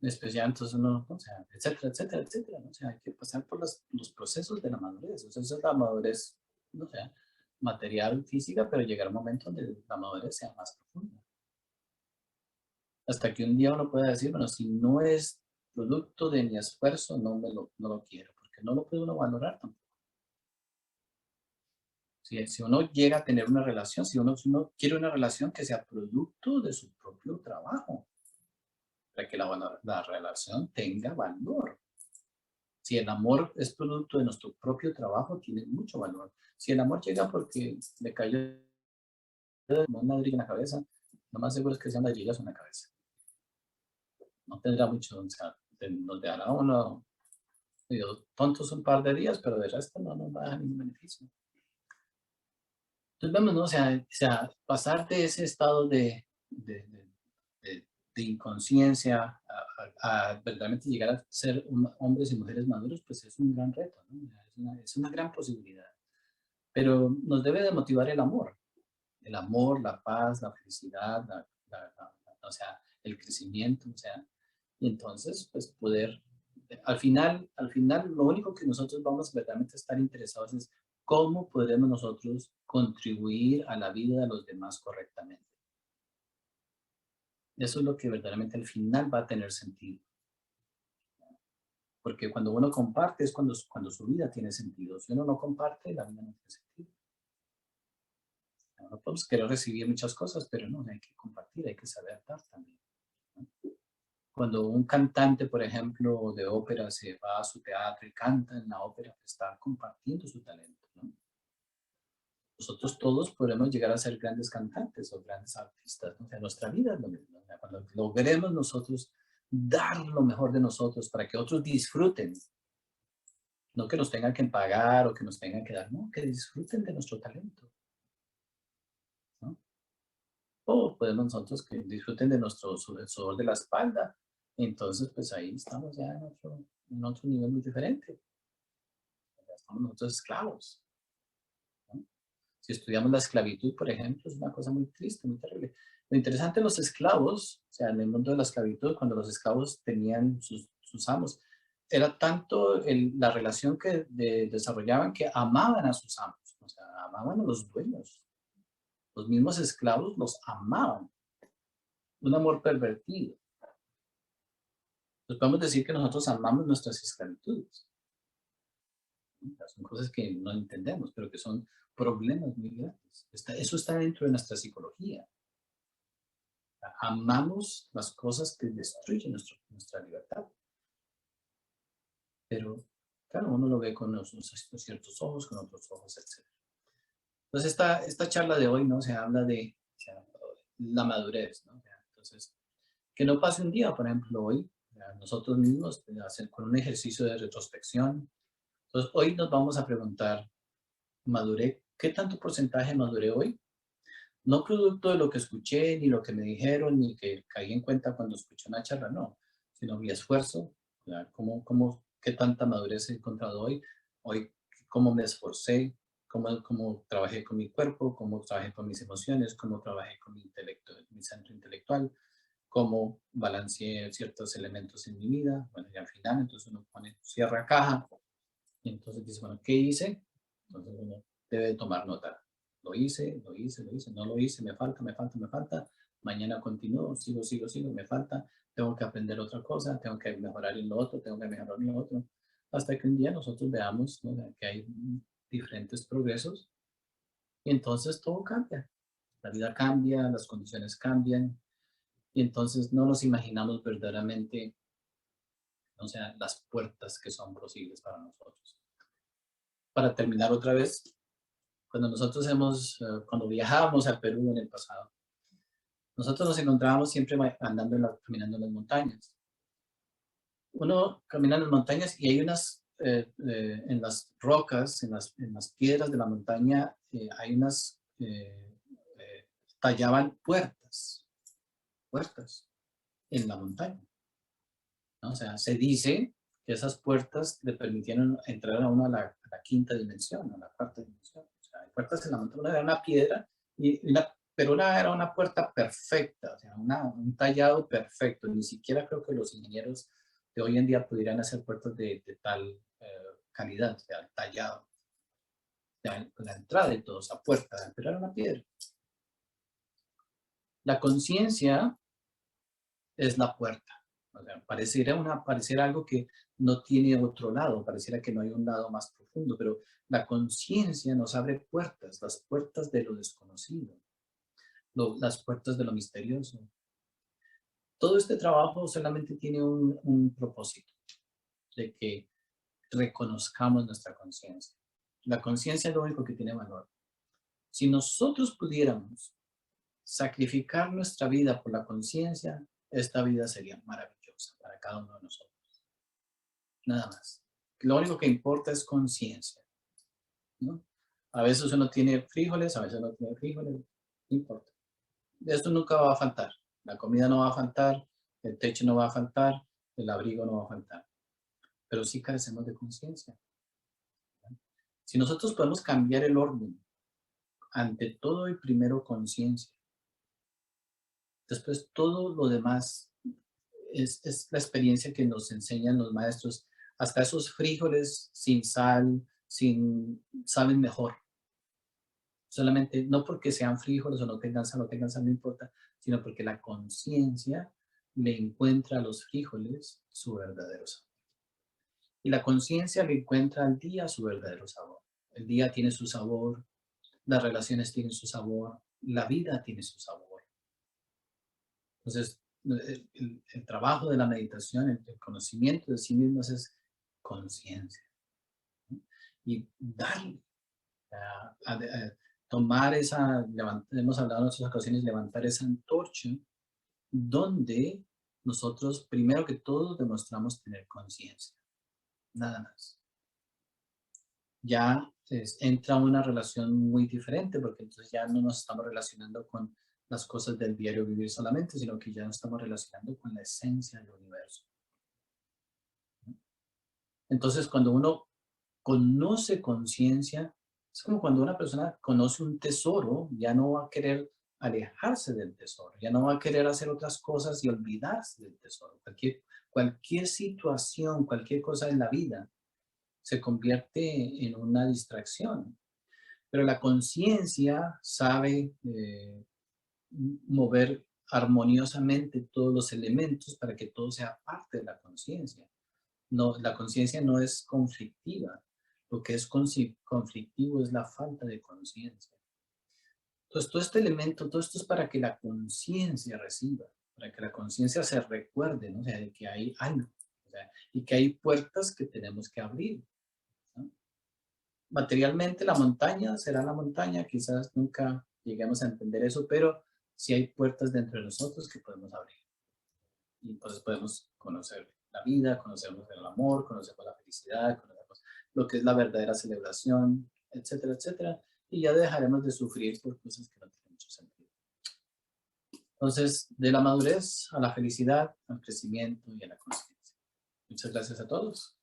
[SPEAKER 1] Especial, entonces uno, o sea, etcétera, etcétera, etcétera, ¿no? O sea, hay que pasar por los procesos de la madurez. O sea, esa es la madurez, o sea, material, física, pero llegar a un momento donde la madurez sea más profunda. Hasta que un día uno pueda decir, bueno, si no es producto de mi esfuerzo, no lo quiero, porque no lo puede uno valorar tampoco. Si uno llega a tener una relación, si uno quiere una relación que sea producto de su propio trabajo, para que la relación tenga valor. Si el amor es producto de nuestro propio trabajo, tiene mucho valor. Si el amor llega porque le cayó un ladrillo en la cabeza, lo más seguro es que sean ladrillos en la cabeza. No tendrá mucho, o sea, nos dejará uno digo, tontos un par de días, pero de resto no nos va a dar ningún beneficio. Entonces vemos, ¿no? O sea, pasar de ese estado de, de, de inconsciencia a verdaderamente llegar a ser hombres y mujeres maduros, pues es un gran reto, ¿no? Es una gran posibilidad. Pero nos debe de motivar el amor, la paz, la felicidad, o sea, el crecimiento, o sea, y entonces, pues poder, al final, lo único que nosotros vamos verdaderamente a estar interesados es cómo podemos nosotros contribuir a la vida de los demás correctamente. Eso es lo que verdaderamente al final va a tener sentido. Porque cuando uno comparte es cuando su vida tiene sentido. Si uno no comparte, la vida no tiene sentido. No podemos querer recibir muchas cosas, pero no, hay que compartir, hay que saber dar también. ¿No? Cuando un cantante, por ejemplo, de ópera se va a su teatro y canta en la ópera, está compartiendo su talento. ¿No? Nosotros todos podremos llegar a ser grandes cantantes o grandes artistas. ¿No? O sea, nuestra vida es lo mismo. ¿No? Cuando logremos nosotros dar lo mejor de nosotros para que otros disfruten, no que nos tengan que pagar o que nos tengan que dar, no, que disfruten de nuestro talento. ¿No? O podemos nosotros que disfruten de nuestro sudor de la espalda. Entonces, pues ahí estamos ya en otro nivel muy diferente. Ya estamos nosotros esclavos. ¿No? Si estudiamos la esclavitud, por ejemplo, es una cosa muy triste, muy terrible. Lo interesante de los esclavos, o sea, en el mundo de la esclavitud, cuando los esclavos tenían sus amos, era tanto la relación que desarrollaban que amaban a sus amos, o sea, amaban a los dueños. Los mismos esclavos los amaban. Un amor pervertido. Entonces podemos decir que nosotros amamos nuestras esclavitudes. Son cosas que no entendemos, pero que son problemas muy grandes. Eso está dentro de nuestra psicología. Amamos las cosas que destruyen nuestra libertad. Pero, claro, uno lo ve con ciertos ojos, con otros ojos, etc. Entonces, esta charla de hoy, ¿no? Se habla de la madurez, ¿no? Entonces, que no pase un día, por ejemplo, hoy, nosotros mismos, hacer con un ejercicio de retrospección. Entonces, hoy nos vamos a preguntar, ¿maduré? ¿Qué tanto porcentaje maduré hoy? No producto de lo que escuché, ni lo que me dijeron, ni que caí en cuenta cuando escuché una charla, no, sino mi esfuerzo, qué tanta madurez he encontrado hoy, cómo me esforcé, cómo trabajé con mi cuerpo, cómo trabajé con mis emociones, cómo trabajé con mi intelecto, mi centro intelectual, cómo balanceé ciertos elementos en mi vida. Bueno, y al final, entonces uno cierra caja, y entonces dice, bueno, ¿qué hice? Entonces uno debe tomar nota. Lo hice, no lo hice, me falta. Mañana continúo, sigo, me falta. Tengo que aprender otra cosa, tengo que mejorar en lo otro, tengo que mejorar en lo otro. Hasta que un día nosotros veamos, ¿no?, que hay diferentes progresos y entonces todo cambia. La vida cambia, las condiciones cambian y entonces no nos imaginamos verdaderamente, o sea, las puertas que son posibles para nosotros. Para terminar otra vez, cuando viajábamos a Perú en el pasado, nosotros nos encontrábamos siempre caminando en las montañas. Uno camina en las montañas y hay en las rocas, en las piedras de la montaña, hay tallaban puertas en la montaña, ¿no? O sea, se dice que esas puertas le permitieron entrar a uno a la quinta dimensión, a la cuarta dimensión. O sea, hay puertas en la montaña, una era una piedra, pero una era una puerta perfecta, o sea, un tallado perfecto. Ni siquiera creo que los ingenieros de hoy en día pudieran hacer puertas de tal calidad, o sea, tallado. La entrada y todo, esa puerta, pero era una piedra. La conciencia es la puerta. O sea, pareciera algo que no tiene otro lado, pareciera que no hay un lado más profundo, pero la conciencia nos abre puertas, las puertas de lo desconocido, las puertas de lo misterioso. Todo este trabajo solamente tiene un propósito, de que reconozcamos nuestra conciencia. La conciencia es lo único que tiene valor. Si nosotros pudiéramos sacrificar nuestra vida por la conciencia, esta vida sería maravillosa para cada uno de nosotros. Nada más. Lo único que importa es conciencia, ¿no? A veces uno tiene frijoles, a veces no tiene frijoles, no importa. Esto nunca va a faltar. La comida no va a faltar, el techo no va a faltar, el abrigo no va a faltar. Pero sí carecemos de conciencia. Si nosotros podemos cambiar el orden, ante todo y primero conciencia, después todo lo demás es la experiencia que nos enseñan los maestros. Hasta esos frijoles sin sal, saben mejor. Solamente, no porque sean frijoles o no tengan sal, no importa, sino porque la conciencia le encuentra a los frijoles su verdadero sabor. Y la conciencia le encuentra al día su verdadero sabor. El día tiene su sabor, las relaciones tienen su sabor, la vida tiene su sabor. Entonces, el trabajo de la meditación, el conocimiento de sí mismos es conciencia, ¿no? Y darle, tomar hemos hablado en otras ocasiones, levantar esa antorcha donde nosotros, primero que todo, demostramos tener conciencia, nada más. Ya entra una relación muy diferente, porque entonces ya no nos estamos relacionando con las cosas del diario vivir solamente, sino que ya nos estamos relacionando con la esencia del universo. Entonces, cuando uno conoce conciencia, es como cuando una persona conoce un tesoro, ya no va a querer alejarse del tesoro, ya no va a querer hacer otras cosas y olvidarse del tesoro. Cualquier situación, cualquier cosa en la vida se convierte en una distracción. Pero la conciencia sabe mover armoniosamente todos los elementos para que todo sea parte de la conciencia. No, la conciencia no es conflictiva. Lo que es conflictivo es la falta de conciencia. Entonces, todo este elemento, todo esto es para que la conciencia reciba, para que la conciencia se recuerde, ¿no? O sea, de que hay algo, o sea, y que hay puertas que tenemos que abrir, ¿no? Materialmente la montaña será la montaña, quizás nunca lleguemos a entender eso, pero sí hay puertas dentro de nosotros que podemos abrir. Y entonces podemos conocer la vida, conocemos el amor, conocemos la felicidad, conocemos lo que es la verdadera celebración, etcétera, etcétera. Y ya dejaremos de sufrir por cosas que no tienen mucho sentido. Entonces, de la madurez a la felicidad, al crecimiento y a la conciencia. Muchas gracias a todos.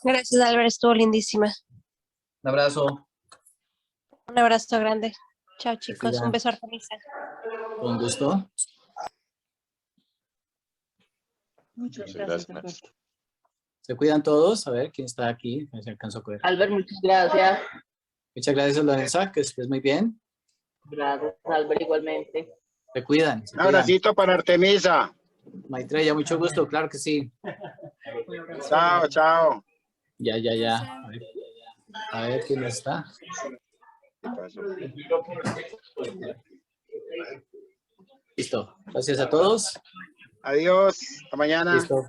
[SPEAKER 2] Gracias, Albert, estuvo lindísima.
[SPEAKER 1] Un abrazo.
[SPEAKER 2] Un abrazo grande. Chao, chicos.
[SPEAKER 1] cuidan.
[SPEAKER 2] Un beso a Artemisa.
[SPEAKER 1] Con gusto.
[SPEAKER 3] Muchas gracias, Alberto.
[SPEAKER 1] Se cuidan todos. A ver quién está aquí. Se alcanzó a coger.
[SPEAKER 3] Albert, muchas gracias.
[SPEAKER 1] Muchas gracias, Lorenza. Que estés muy bien.
[SPEAKER 3] Gracias, Albert, igualmente.
[SPEAKER 1] Se cuidan. Se
[SPEAKER 4] Un abracito para Artemisa.
[SPEAKER 1] Maitreya, mucho gusto. Claro que sí.
[SPEAKER 4] Chao, chao.
[SPEAKER 1] Ya. A ver quién está. Listo. Gracias a todos.
[SPEAKER 4] Adiós. Hasta mañana.
[SPEAKER 1] Listo.